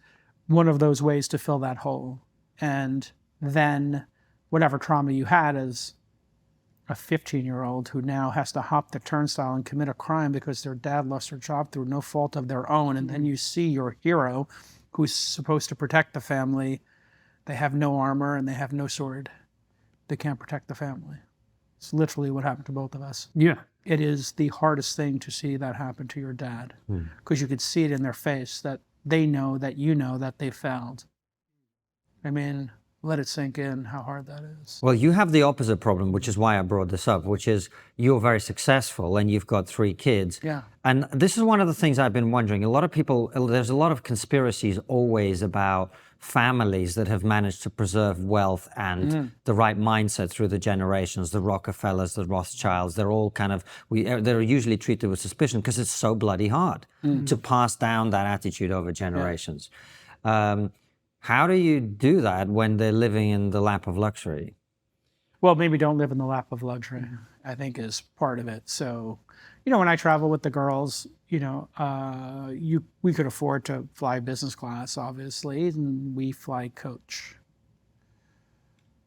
one of those ways to fill that hole. And then whatever trauma you had as a 15-year-old who now has to hop the turnstile and commit a crime because their dad lost their job through no fault of their own. And then you see your hero who's supposed to protect the family. They have no armor and they have no sword. They can't protect the family. It's literally what happened to both of us.
Yeah.
It is the hardest thing to see that happen to your dad because you could see it in their face that they know that you know that they failed. I mean, let it sink in how hard that is.
well, you have the opposite problem, which is why I brought this up, which is you're very successful and you've got 3 kids.
Yeah.
And this is one of the things I've been wondering. A lot of people, there's a lot of conspiracies always about families that have managed to preserve wealth and the right mindset through the generations. The Rockefellers, the Rothschilds, they're all kind of, they're usually treated with suspicion because it's so bloody hard to pass down that attitude over generations. How do you do that when they're living in the lap of luxury?
Well, maybe don't live in the lap of luxury, I think is part of it. So, when I travel with the girls, we could afford to fly business class, obviously, and we fly coach.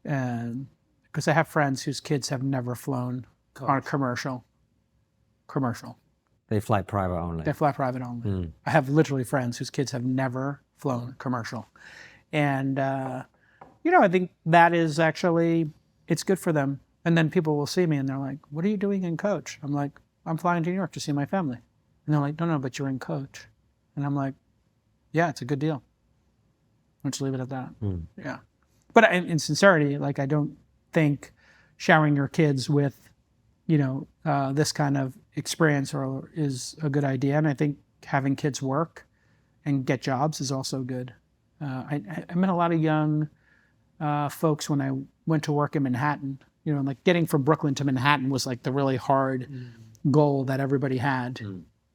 And because I have friends whose kids have never flown on a commercial.
They fly private only.
They fly private only. I have literally friends whose kids have never flown commercial. And, I think that is actually, it's good for them. And then people will see me and they're like, what are you doing in coach? I'm like, I'm flying to New York to see my family. And they're like, no, but you're in coach. And I'm like, yeah, it's a good deal. Let's leave it at that. Yeah. But in sincerity, like, I don't think showering your kids with, this kind of experience is a good idea. And I think having kids work and get jobs is also good. I met a lot of young folks when I went to work in Manhattan. Like getting from Brooklyn to Manhattan was like the really hard goal that everybody had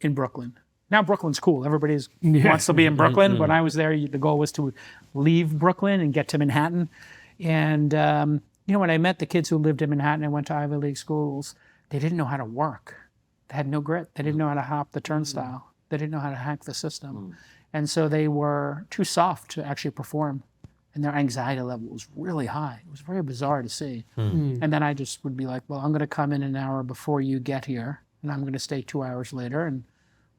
in Brooklyn. Now Brooklyn's cool. Everybody wants to be in Brooklyn. When I was there, the goal was to leave Brooklyn and get to Manhattan. And, when I met the kids who lived in Manhattan and went to Ivy League schools, they didn't know how to work. They had no grit. They didn't know how to hop the turnstile. They didn't know how to hack the system. And so they were too soft to actually perform. And their anxiety level was really high. It was very bizarre to see. And then I just would be like, well, I'm going to come in an hour before you get here. And I'm going to stay 2 hours later. And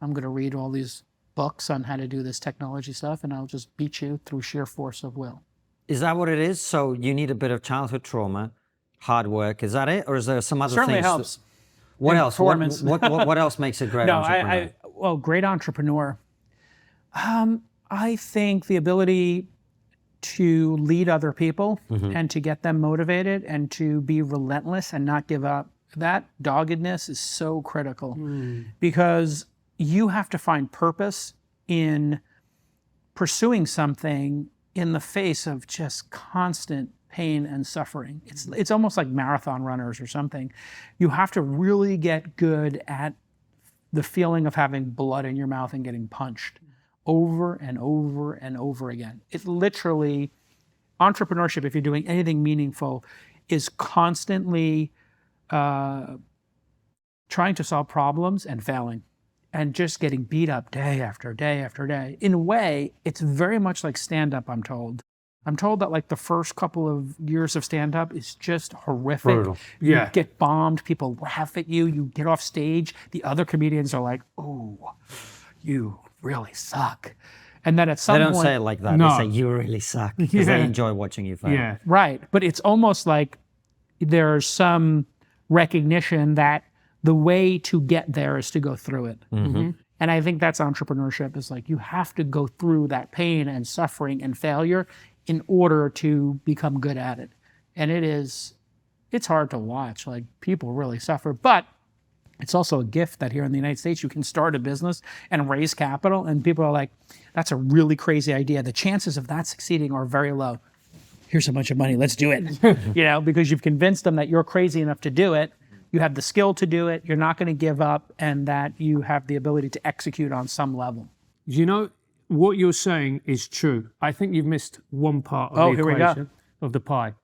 I'm going to read all these books on how to do this technology stuff. And I'll just beat you through sheer force of will.
Is that what it is? So you need a bit of childhood trauma, hard work. Is that it? Or is there some other
Certainly
things?
helps.
What else?
performance.
What else makes a great
No,
entrepreneur?
well, great entrepreneur. I think the ability to lead other people and to get them motivated and to be relentless and not give up. That doggedness is so critical because you have to find purpose in pursuing something in the face of just constant pain and suffering. It's almost like marathon runners or something. You have to really get good at the feeling of having blood in your mouth and getting punched over and over and over again. It's literally, entrepreneurship, if you're doing anything meaningful, is constantly trying to solve problems and failing and just getting beat up day after day after day. In a way, it's very much like stand-up, I'm told. I'm told that like the first couple of years of stand-up is just horrific.
Brutal.
Yeah.
You get bombed, people laugh at you, you get off stage, the other comedians are like, oh, you really suck. And then at some
They don't
point,
say it like that.
No.
They say you really suck because they enjoy watching you fail.
Yeah.
right, but it's almost like there's some recognition that the way to get there is to go through it. And I think that's entrepreneurship, is like you have to go through that pain and suffering and failure in order to become good at it. And it's hard to watch, like people really suffer, but it's also a gift that here in the United States, you can start a business and raise capital and people are like, that's a really crazy idea. The chances of that succeeding are very low. Here's a bunch of money, let's do it. Because you've convinced them that you're crazy enough to do it. You have the skill to do it. You're not going to give up, and that you have the ability to execute on some level.
What you're saying is true. I think you've missed one part of the
here we go.
equation of the pie.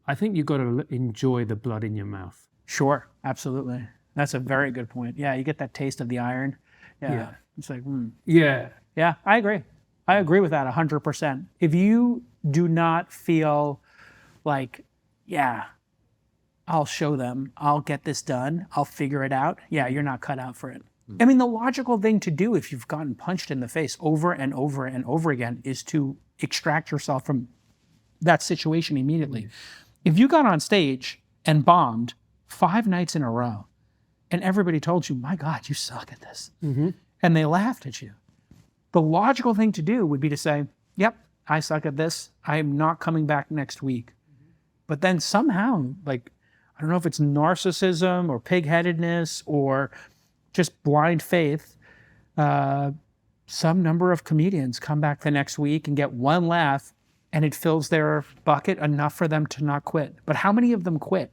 I think you've got to enjoy the blood in your mouth.
Sure, absolutely. That's a very good point. Yeah, you get that taste of the iron.
Yeah.
It's like,
Yeah.
Yeah, I agree. I agree with that 100%. If you do not feel like, yeah, I'll show them, I'll get this done, I'll figure it out, yeah, you're not cut out for it. I mean, the logical thing to do if you've gotten punched in the face over and over and over again is to extract yourself from that situation immediately. If you got on stage and bombed 5 nights in a row and everybody told you, my God, you suck at this, and they laughed at you, the logical thing to do would be to say, yep, I suck at this, I'm not coming back next week. But then somehow, like, I don't know if it's narcissism or pig-headedness or just blind faith, some number of comedians come back the next week and get one laugh and it fills their bucket enough for them to not quit. But how many of them quit?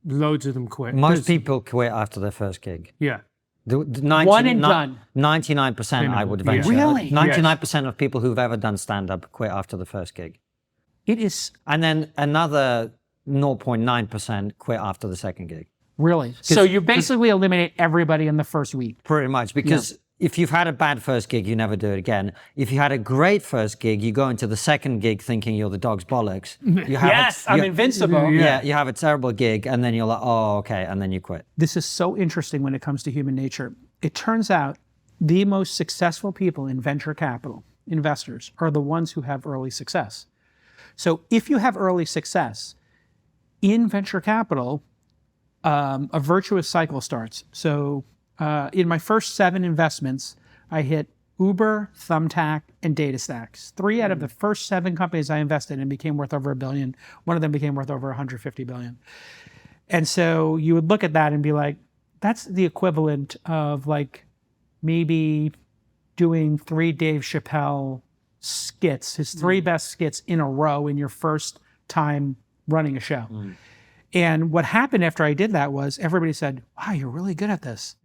Loads of them quit.
Most people quit after their first gig.
Yeah.
One and done.
99%, I would venture.
Really?
99% of people who've ever done stand-up quit after the first gig.
It is
And then another 0.9% quit after the second gig.
really. So you basically eliminate everybody in the first week.
Pretty much, because if you've had a bad first gig, you never do it again. If you had a great first gig, you go into the second gig thinking you're the dog's bollocks. You have
I'm invincible.
Yeah, you have a terrible gig, and then you're like, oh, okay, and then you quit.
This is so interesting when it comes to human nature. It turns out the most successful people in venture capital, investors, are the ones who have early success. So if you have early success in venture capital, a virtuous cycle starts. So in my first 7 investments, I hit Uber, Thumbtack, and DataStax. 3 out of the first 7 companies I invested in became worth over $1 billion. One of them became worth over $150 billion. And so you would look at that and be like, that's the equivalent of like maybe doing 3 Dave Chappelle skits, his 3 best skits in a row in your first time running a show. And what happened after I did that was everybody said, wow, you're really good at this.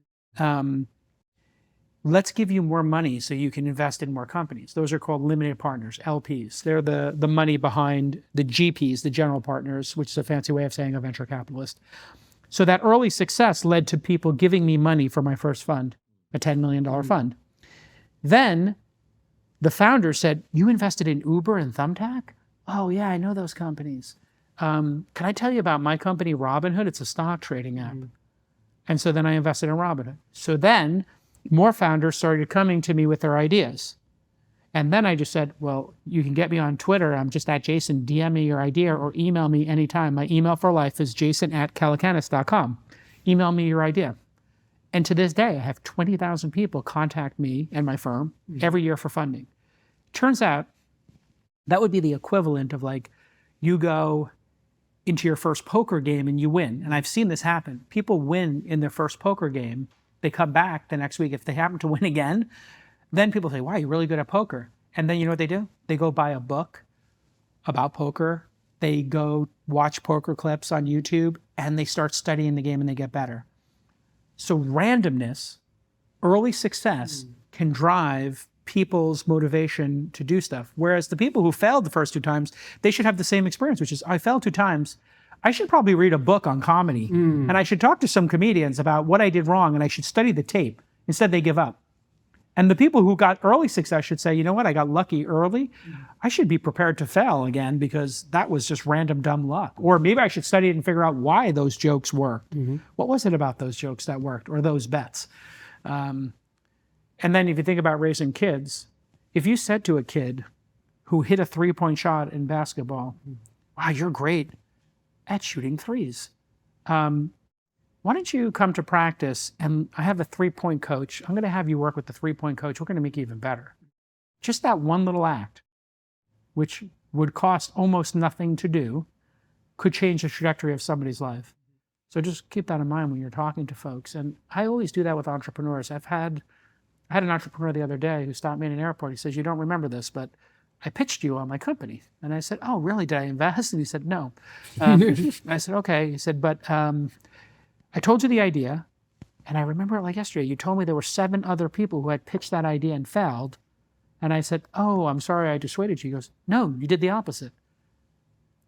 Let's give you more money so you can invest in more companies. Those are called limited partners, LPs. They're the money behind the GPs, the general partners, which is a fancy way of saying a venture capitalist. So that early success led to people giving me money for my first fund, a $10 million fund. Then the founder said, you invested in Uber and Thumbtack? Oh yeah, I know those companies. Can I tell you about my company, Robinhood? It's a stock trading app. And so then I invested in Robinhood. So then more founders started coming to me with their ideas. And then I just said, well, you can get me on Twitter. I'm just at Jason. DM me your idea or email me anytime. My email for life is jason@calacanis.com. Email me your idea. And to this day, I have 20,000 people contact me and my firm every year for funding. Turns out that would be the equivalent of like, you go into your first poker game and you win. And I've seen this happen. People win in their first poker game. They come back the next week. If they happen to win again, then people say, wow, you're really good at poker. And then you know what they do? They go buy a book about poker. They go watch poker clips on YouTube and they start studying the game and they get better. So randomness, early success can drive people's motivation to do stuff. Whereas the people who failed the first 2 times, they should have the same experience, which is, I failed 2 times. I should probably read a book on comedy and I should talk to some comedians about what I did wrong and I should study the tape. Instead, they give up. And the people who got early success should say, you know what, I got lucky early. I should be prepared to fail again because that was just random dumb luck. Or maybe I should study it and figure out why those jokes worked. What was it about those jokes that worked or those bets? And then if you think about raising kids, if you said to a kid who hit a 3-point shot in basketball, wow, you're great at shooting threes. Why don't you come to practice and I have a 3-point coach. I'm going to have you work with the 3-point coach. We're going to make you even better. Just that one little act, which would cost almost nothing to do, could change the trajectory of somebody's life. So just keep that in mind when you're talking to folks. And I always do that with entrepreneurs. I had an entrepreneur the other day who stopped me in an airport. He says, you don't remember this, but I pitched you on my company. And I said, oh, really? Did I invest? And he said, no. I said, okay. He said, but I told you the idea, and I remember it like yesterday. You told me there were 7 other people who had pitched that idea and failed. And I said, oh, I'm sorry I dissuaded you. He goes, no, you did the opposite.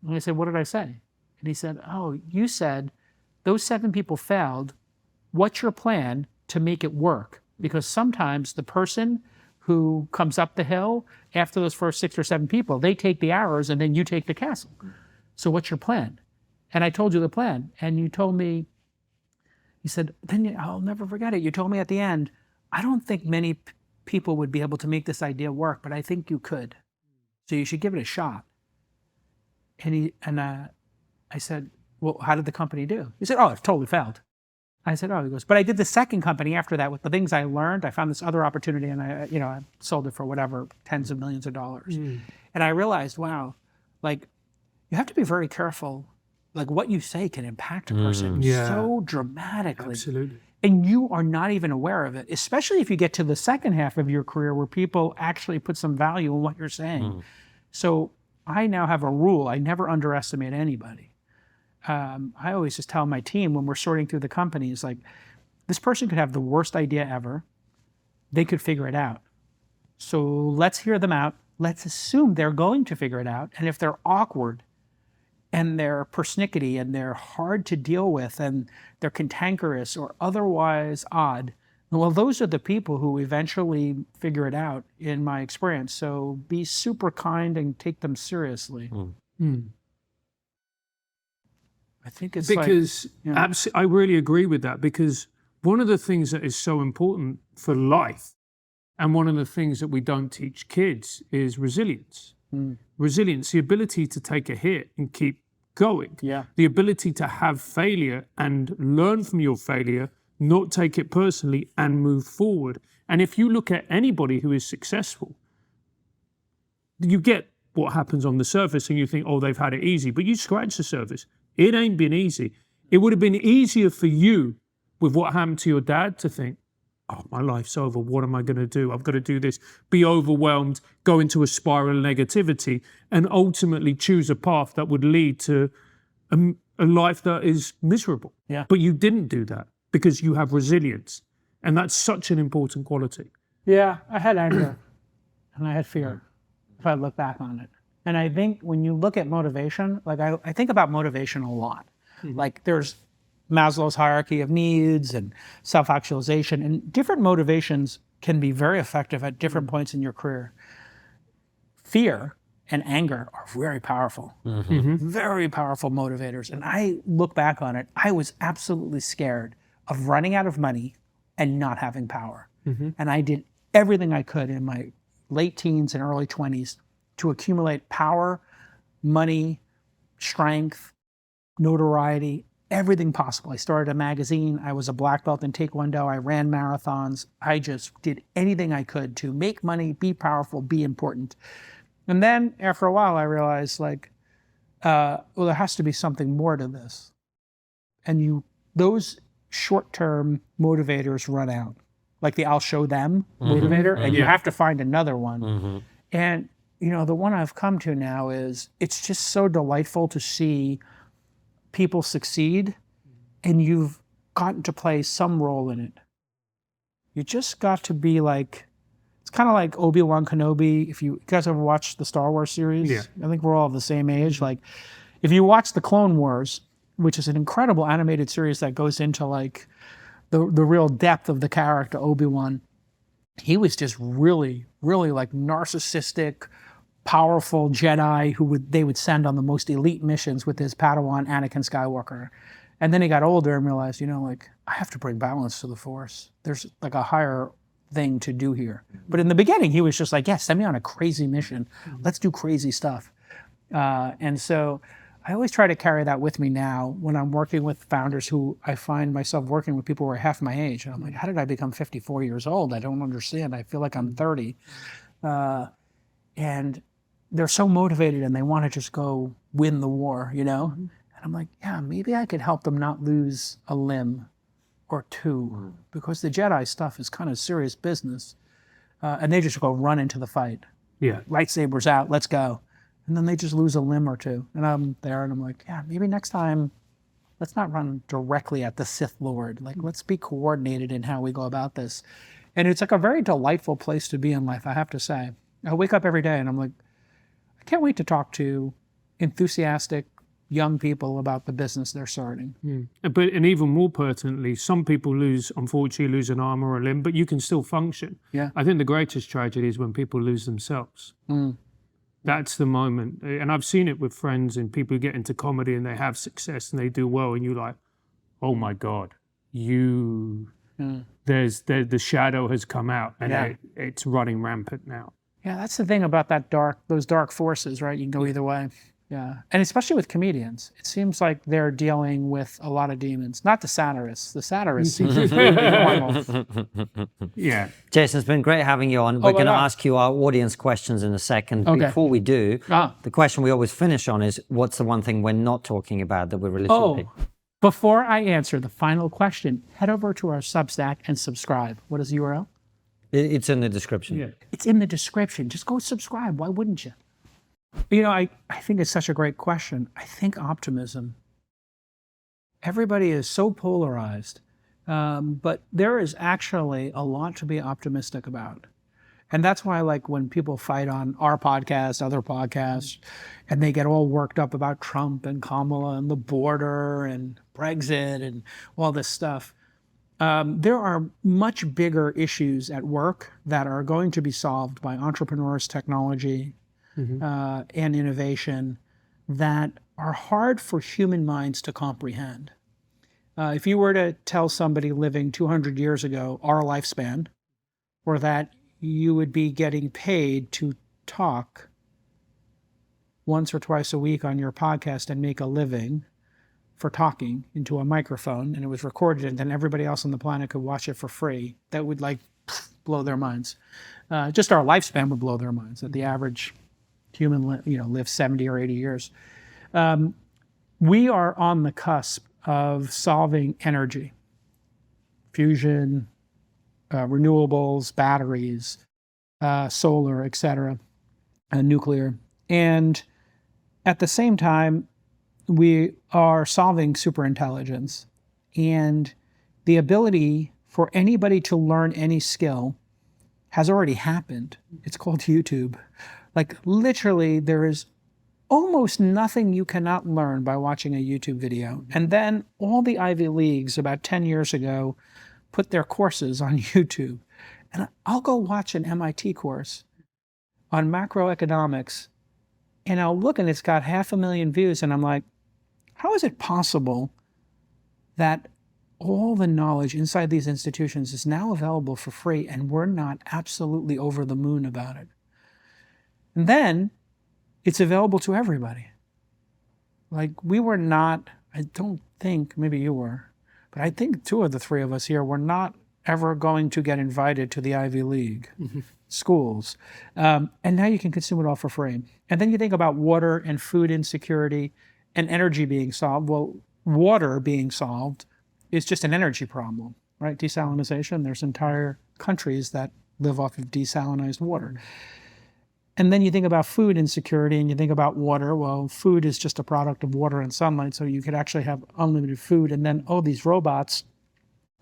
And I said, what did I say? And he said, oh, you said those 7 people failed. What's your plan to make it work? Because sometimes the person who comes up the hill after those first 6 or 7 people, they take the arrows and then you take the castle. So what's your plan? And I told you the plan. And you told me, he said, then I'll never forget it. You told me at the end, I don't think many people would be able to make this idea work, but I think you could. So you should give it a shot. And I said, well, how did the company do? He said, oh, it totally failed. I said, oh, he goes, but I did the second company after that with the things I learned. I found this other opportunity and I sold it for whatever, tens of millions of dollars. And I realized, wow, like you have to be very careful. Like what you say can impact a person so dramatically.
Absolutely.
And you are not even aware of it, especially if you get to the second half of your career where people actually put some value in what you're saying. So I now have a rule. I never underestimate anybody. I always just tell my team when we're sorting through the companies, like this person could have the worst idea ever. They could figure it out. So let's hear them out. Let's assume they're going to figure it out. And if they're awkward, and they're persnickety and they're hard to deal with and they're cantankerous or otherwise odd, well, those are the people who eventually figure it out in my experience. So be super kind and take them seriously. I think it's
because I really agree with that, because one of the things that is so important for life and one of the things that we don't teach kids is resilience. Resilience, the ability to take a hit and keep going. The ability to have failure and learn from your failure, not take it personally and move forward. And if you look at anybody who is successful, you get what happens on the surface and you think, oh, they've had it easy, but you scratch the surface. It ain't been easy. It would have been easier for you with what happened to your dad to think, oh, my life's over. What am I going to do? I've got to do this, be overwhelmed, go into a spiral of negativity, and ultimately choose a path that would lead to a life that is miserable. But you didn't do that because you have resilience. And that's such an important quality.
Yeah, I had anger and I had fear if I look back on it. And I think when you look at motivation, like I think about motivation a lot. Like there's Maslow's hierarchy of needs and self-actualization, and different motivations can be very effective at different points in your career. Fear and anger are very powerful, very powerful motivators. And I look back on it, I was absolutely scared of running out of money and not having power. And I did everything I could in my late teens and early 20s to accumulate power, money, strength, notoriety, everything possible. I started a magazine. I was a black belt in Taekwondo. I ran marathons. I just did anything I could to make money, be powerful, be important. And then after a while, I realized well, there has to be something more to this. And those short-term motivators run out, like the I'll show them motivator, and you have to find another one. And, the one I've come to now is it's just so delightful to see people succeed, and you've gotten to play some role in it. You just got to be it's kind of like Obi-Wan Kenobi. If you guys ever watched the Star Wars series, I think we're all of the same age. If you watch the Clone Wars, which is an incredible animated series that goes into the real depth of the character Obi-Wan, he was just really, really narcissistic, powerful Jedi who they would send on the most elite missions with his Padawan Anakin Skywalker. And then he got older and realized, I have to bring balance to the Force. There's a higher thing to do here. But in the beginning, he was just send me on a crazy mission. Let's do crazy stuff. And so I always try to carry that with me now when I'm working with founders who I find myself working with people who are half my age. And I'm like, how did I become 54 years old? I don't understand. I feel like I'm 30. And they're so motivated and they want to just go win the war, And I'm like, yeah, maybe I could help them not lose a limb or two, because the Jedi stuff is kind of serious business. And they just go run into the fight.
Yeah.
Lightsabers out, let's go. And then they just lose a limb or two. And I'm there and I'm like, yeah, maybe next time, let's not run directly at the Sith Lord. Let's be coordinated in how we go about this. And it's a very delightful place to be in life, I have to say. I wake up every day and I'm like, I can't wait to talk to enthusiastic young people about the business they're starting.
And even more pertinently, some people unfortunately lose an arm or a limb, but you can still function.
Yeah.
I think the greatest tragedy is when people lose themselves. That's the moment. And I've seen it with friends and people who get into comedy and they have success and they do well, and you're like, oh my God, the shadow has come out and it's running rampant now.
Yeah, that's the thing about those dark forces, right? You can go either way. Yeah, and especially with comedians, it seems like they're dealing with a lot of demons. Not the satirists. The satirists seem to be normal.
Yeah.
Jason, it's been great having you on. We're going to ask you our audience questions in a second.
Okay.
Before we do, the question we always finish on is, what's the one thing we're not talking about that we really should be?
Before I answer the final question, head over to our Substack and subscribe. What is the URL?
It's in the description.
Yeah.
It's in the description. Just go subscribe. Why wouldn't you? I think it's such a great question. I think optimism. Everybody is so polarized, but there is actually a lot to be optimistic about. And that's why I like when people fight on our podcast, other podcasts, and they get all worked up about Trump and Kamala and the border and Brexit and all this stuff. There are much bigger issues at work that are going to be solved by entrepreneurs, technology, and innovation that are hard for human minds to comprehend. If you were to tell somebody living 200 years ago our lifespan, or that you would be getting paid to talk once or twice a week on your podcast and make a living for talking into a microphone, and it was recorded, and then everybody else on the planet could watch it for free, that would blow their minds. Just our lifespan would blow their minds. That the average human lives 70 or 80 years. We are on the cusp of solving energy, fusion, renewables, batteries, solar, etc., nuclear. And at the same time, we are solving superintelligence. And the ability for anybody to learn any skill has already happened. It's called YouTube. Literally, there is almost nothing you cannot learn by watching a YouTube video. And then all the Ivy Leagues about 10 years ago put their courses on YouTube. And I'll go watch an MIT course on macroeconomics, and I'll look and it's got 500,000 views, and I'm like, how is it possible that all the knowledge inside these institutions is now available for free and we're not absolutely over the moon about it? And then it's available to everybody. We were not I don't think, maybe you were, but I think two of the three of us here were not ever going to get invited to the Ivy League schools. And now you can consume it all for free. And then you think about water and food insecurity and energy being solved. Well, water being solved is just an energy problem, right? Desalinization, there's entire countries that live off of desalinized water. And then you think about food insecurity and you think about water. Well, food is just a product of water and sunlight, so you could actually have unlimited food. And then, these robots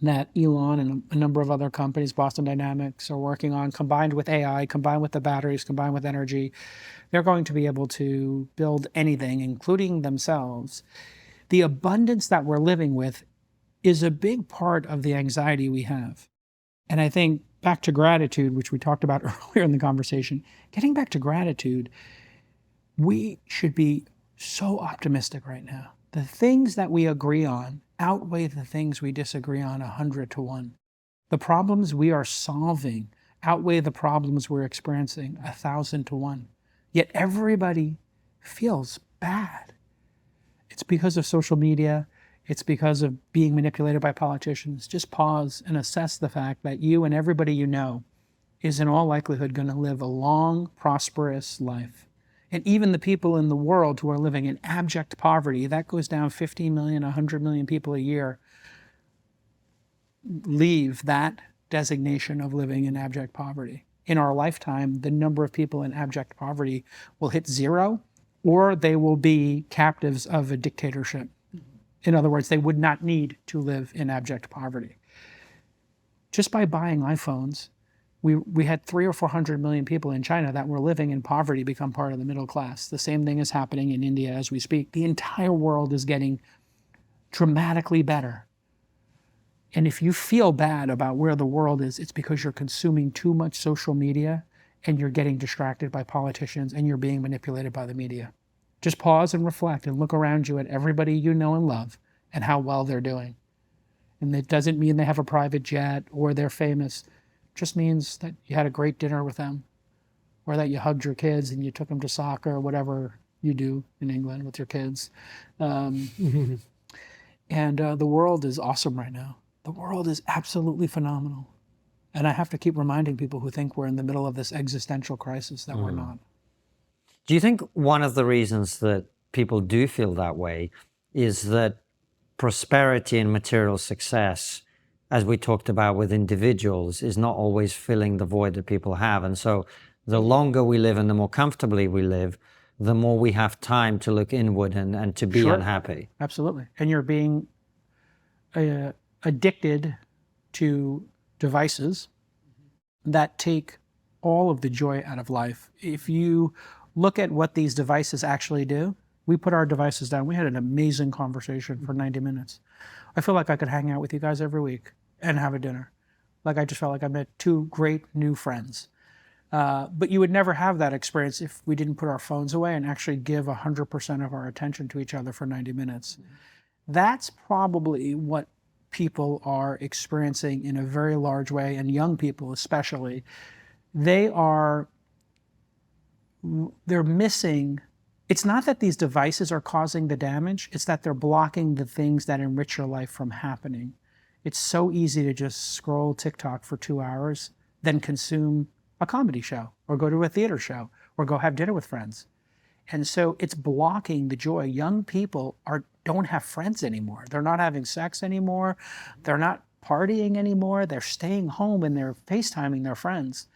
that Elon and a number of other companies, Boston Dynamics, are working on, combined with AI, combined with the batteries, combined with energy, they're going to be able to build anything, including themselves. The abundance that we're living with is a big part of the anxiety we have. And I think back to gratitude, which we talked about earlier in the conversation, getting back to gratitude, we should be so optimistic right now. The things that we agree on outweigh the things we disagree on 100 to 1. The problems we are solving outweigh the problems we're experiencing 1,000 to 1. Yet everybody feels bad. It's because of social media. It's because of being manipulated by politicians. Just pause and assess the fact that you and everybody you know is in all likelihood going to live a long, prosperous life. And even the people in the world who are living in abject poverty, that goes down 50 million, 100 million people a year, leave that designation of living in abject poverty. In our lifetime, the number of people in abject poverty will hit 0, or they will be captives of a dictatorship. In other words, they would not need to live in abject poverty. Just by buying iPhones, we had 300 or 400 million people in China that were living in poverty become part of the middle class. The same thing is happening in India as we speak. The entire world is getting dramatically better. And if you feel bad about where the world is, it's because you're consuming too much social media and you're getting distracted by politicians and you're being manipulated by the media. Just pause and reflect and look around you at everybody you know and love and how well they're doing. And it doesn't mean they have a private jet or they're famous. It just means that you had a great dinner with them, or that you hugged your kids and you took them to soccer or whatever you do in England with your kids. And the world is awesome right now. The world is absolutely phenomenal. And I have to keep reminding people who think we're in the middle of this existential crisis that we're not.
Do you think one of the reasons that people do feel that way is that prosperity and material success, as we talked about with individuals, is not always filling the void that people have? And so the longer we live and the more comfortably we live, the more we have time to look inward and to be unhappy.
Absolutely. And you're being addicted to devices that take all of the joy out of life. If you look at what these devices actually do, we put our devices down. We had an amazing conversation for 90 minutes. I feel like I could hang out with you guys every week and have a dinner. Like I just felt like I met two great new friends. But you would never have that experience if we didn't put our phones away and actually give 100% of our attention to each other for 90 minutes. That's probably what people are experiencing in a very large way, and young people especially. They're missing. It's not that these devices are causing the damage, it's that they're blocking the things that enrich your life from happening. It's so easy to just scroll TikTok for 2 hours, then consume a comedy show, or go to a theater show, or go have dinner with friends. And so it's blocking the joy. Young people don't have friends anymore. They're not having sex anymore. They're not partying anymore. They're staying home and they're FaceTiming their friends.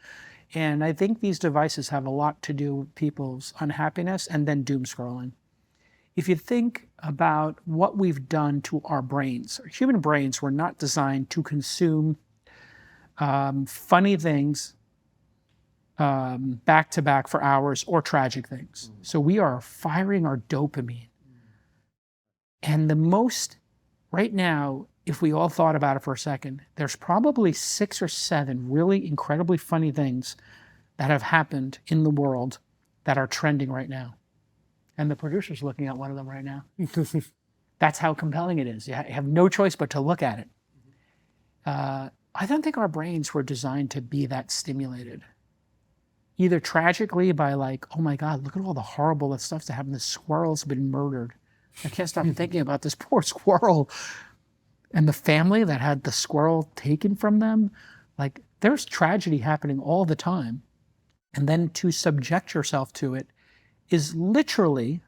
And I think these devices have a lot to do with people's unhappiness and then doom scrolling. If you think about what we've done to our brains, human brains were not designed to consume funny things back to back for hours or tragic things. So we are firing our dopamine. And right now, if we all thought about it for a second, there's probably 6 or 7 really incredibly funny things that have happened in the world that are trending right now. And the producer's looking at one of them right now. That's how compelling it is. You have no choice but to look at it. I don't think our brains were designed to be that stimulated. Either tragically by like, oh my God, look at all the horrible stuff that happened. The squirrel's been murdered. I can't stop thinking about this poor squirrel and the family that had the squirrel taken from them. Like, there's tragedy happening all the time. And then to subject yourself to it is literally,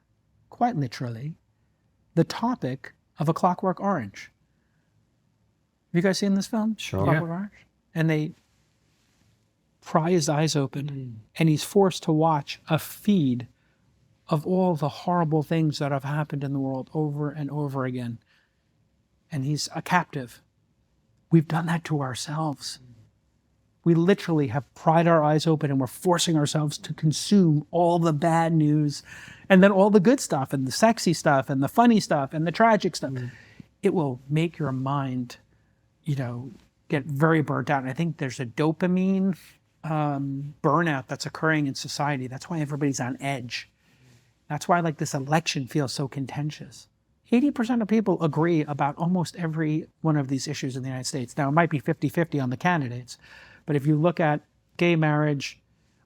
quite literally, the topic of A Clockwork Orange. Have you guys seen this film?
Sure.
Clockwork Orange? And they pry his eyes open and he's forced to watch a feed of all the horrible things that have happened in the world over and over again. And he's a captive. We've done that to ourselves. We literally have pried our eyes open and we're forcing ourselves to consume all the bad news and then all the good stuff and the sexy stuff and the funny stuff and the tragic stuff. It will make your mind, get very burnt out. And I think there's a dopamine burnout that's occurring in society. That's why everybody's on edge. That's why this election feels so contentious. 80% of people agree about almost every one of these issues in the United States. Now, it might be 50-50 on the candidates, but if you look at gay marriage,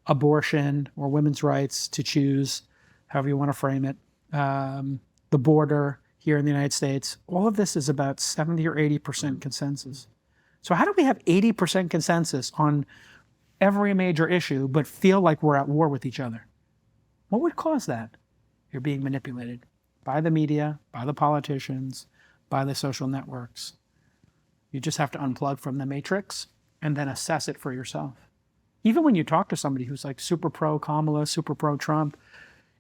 abortion, or women's rights to choose, however you want to frame it, the border here in the United States, all of this is about 70 or 80% consensus. So how do we have 80% consensus on every major issue, but feel like we're at war with each other? What would cause that? You're being manipulated by the media, by the politicians, by the social networks. You just have to unplug from the matrix and then assess it for yourself. Even when you talk to somebody who's super pro Kamala, super pro Trump,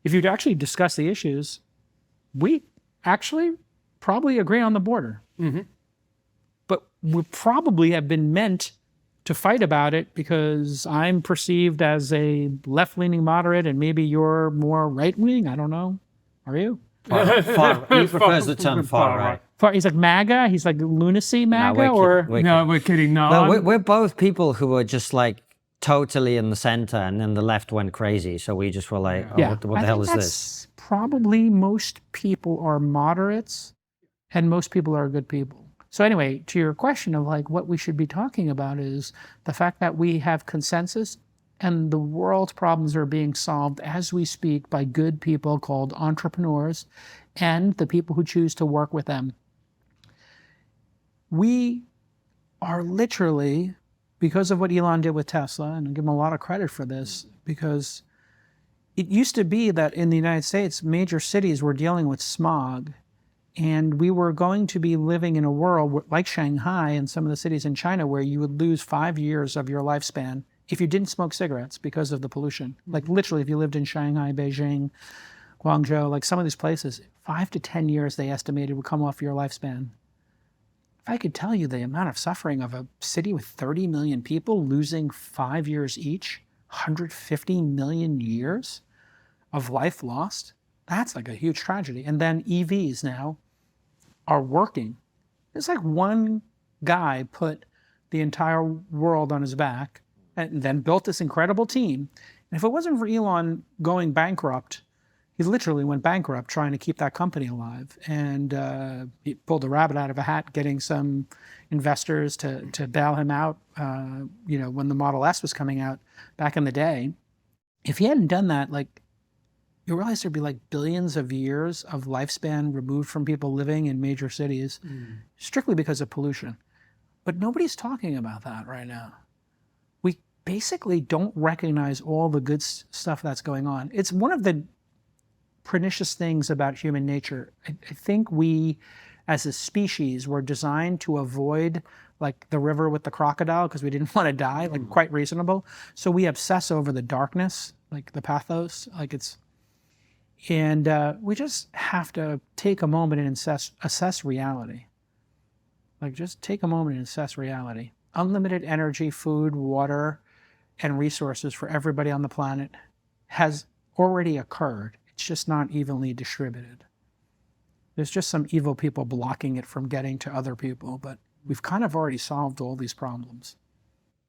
if you'd actually discuss the issues, we actually probably agree on the border. But we probably have been meant to fight about it because I'm perceived as a left-leaning moderate and maybe you're more right-wing. I don't know. Are you?
Far, he prefers the term far right.
He's like MAGA? He's like lunacy MAGA?
We're kidding. No,
we're both people who are just totally in the center, and then the left went crazy. So we just were like, what the hell is this?
Probably most people are moderates and most people are good people. So anyway, to your question of what we should be talking about is the fact that we have consensus and the world's problems are being solved as we speak by good people called entrepreneurs and the people who choose to work with them. We are literally, because of what Elon did with Tesla, and I give him a lot of credit for this, because it used to be that in the United States, major cities were dealing with smog. And we were going to be living in a world like Shanghai and some of the cities in China where you would lose 5 years of your lifespan if you didn't smoke cigarettes because of the pollution. Literally, if you lived in Shanghai, Beijing, Guangzhou, some of these places, 5 to 10 years they estimated would come off your lifespan. If I could tell you the amount of suffering of a city with 30 million people losing 5 years each, 150 million years of life lost, that's a huge tragedy. And then EVs now are working. It's one guy put the entire world on his back and then built this incredible team. And if it wasn't for Elon going bankrupt, he literally went bankrupt trying to keep that company alive. And he pulled a rabbit out of a hat getting some investors to bail him out, when the Model S was coming out back in the day. If he hadn't done that, you realize there'd be billions of years of lifespan removed from people living in major cities strictly because of pollution. But nobody's talking about that right now. We basically don't recognize all the good stuff that's going on. It's one of the pernicious things about human nature. I think we, as a species, were designed to avoid the river with the crocodile because we didn't want to die, quite reasonable. So we obsess over the darkness, the pathos, And we just have to take a moment and assess reality. Just take a moment and assess reality. Unlimited energy, food, water, and resources for everybody on the planet has already occurred. It's just not evenly distributed. There's just some evil people blocking it from getting to other people, but we've kind of already solved all these problems.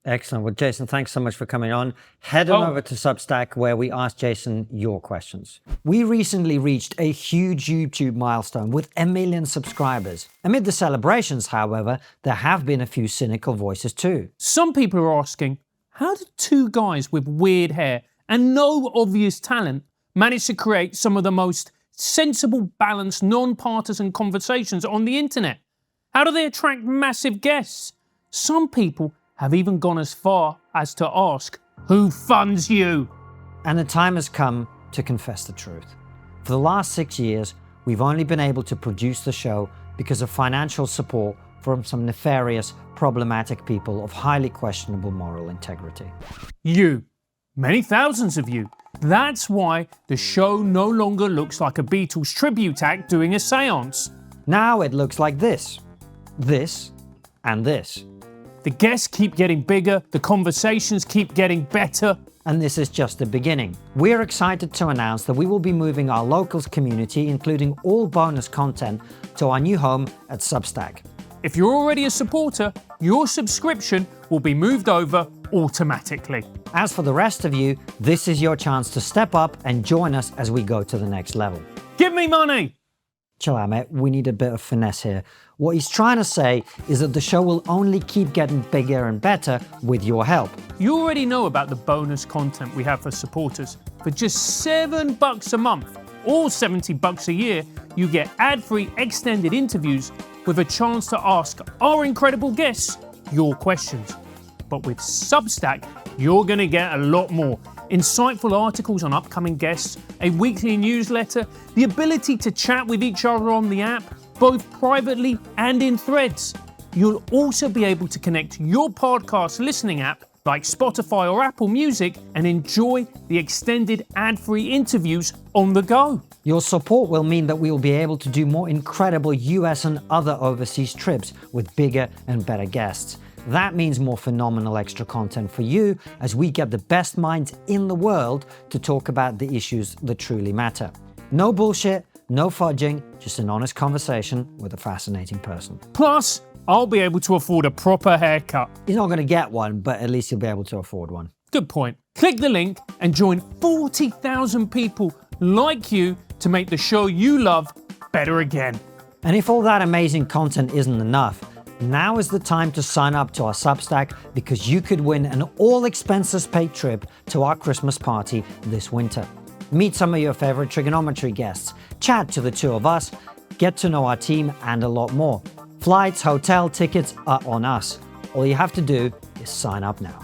Excellent. Well, Jason, thanks so much for coming on. Head on over to Substack where we ask Jason your questions. We recently reached a huge YouTube milestone with 1 million subscribers. Amid the celebrations, however, there have been a few cynical voices too.
Some people are asking, how did two guys with weird hair and no obvious talent manage to create some of the most sensible, balanced, non-partisan conversations on the internet? How do they attract massive guests? Some people have even gone as far as to ask, who funds you?
And the time has come to confess the truth. For the last 6 years, we've only been able to produce the show because of financial support from some nefarious, problematic people of highly questionable moral integrity.
You. Many thousands of you. That's why the show no longer looks like a Beatles tribute act doing a seance.
Now it looks like this, and this.
The guests keep getting bigger, the conversations keep getting better.
And this is just the beginning. We're excited to announce that we will be moving our locals community, including all bonus content, to our new home at Substack.
If you're already a supporter, your subscription will be moved over automatically.
As for the rest of you, this is your chance to step up and join us as we go to the next level.
Give me money!
Chill out, mate. We need a bit of finesse here. What he's trying to say is that the show will only keep getting bigger and better with your help.
You already know about the bonus content we have for supporters. For just $7 a month or $70 a year, you get ad-free extended interviews with a chance to ask our incredible guests your questions. But with Substack, you're going to get a lot more. Insightful articles on upcoming guests, a weekly newsletter, the ability to chat with each other on the app, both privately and in threads. You'll also be able to connect your podcast listening app like Spotify or Apple Music and enjoy the extended ad-free interviews on the go.
Your support will mean that we will be able to do more incredible US and other overseas trips with bigger and better guests. That means more phenomenal extra content for you as we get the best minds in the world to talk about the issues that truly matter. No bullshit, no fudging, just an honest conversation with a fascinating person.
Plus, I'll be able to afford a proper haircut.
He's not going to get one, but at least you'll be able to afford one.
Good point. Click the link and join 40,000 people like you to make the show you love better again.
And if all that amazing content isn't enough, now is the time to sign up to our Substack because you could win an all-expenses-paid trip to our Christmas party this winter. Meet some of your favorite trigonometry guests, chat to the two of us, get to know our team, and a lot more. Flights, hotel tickets are on us. All you have to do is sign up now.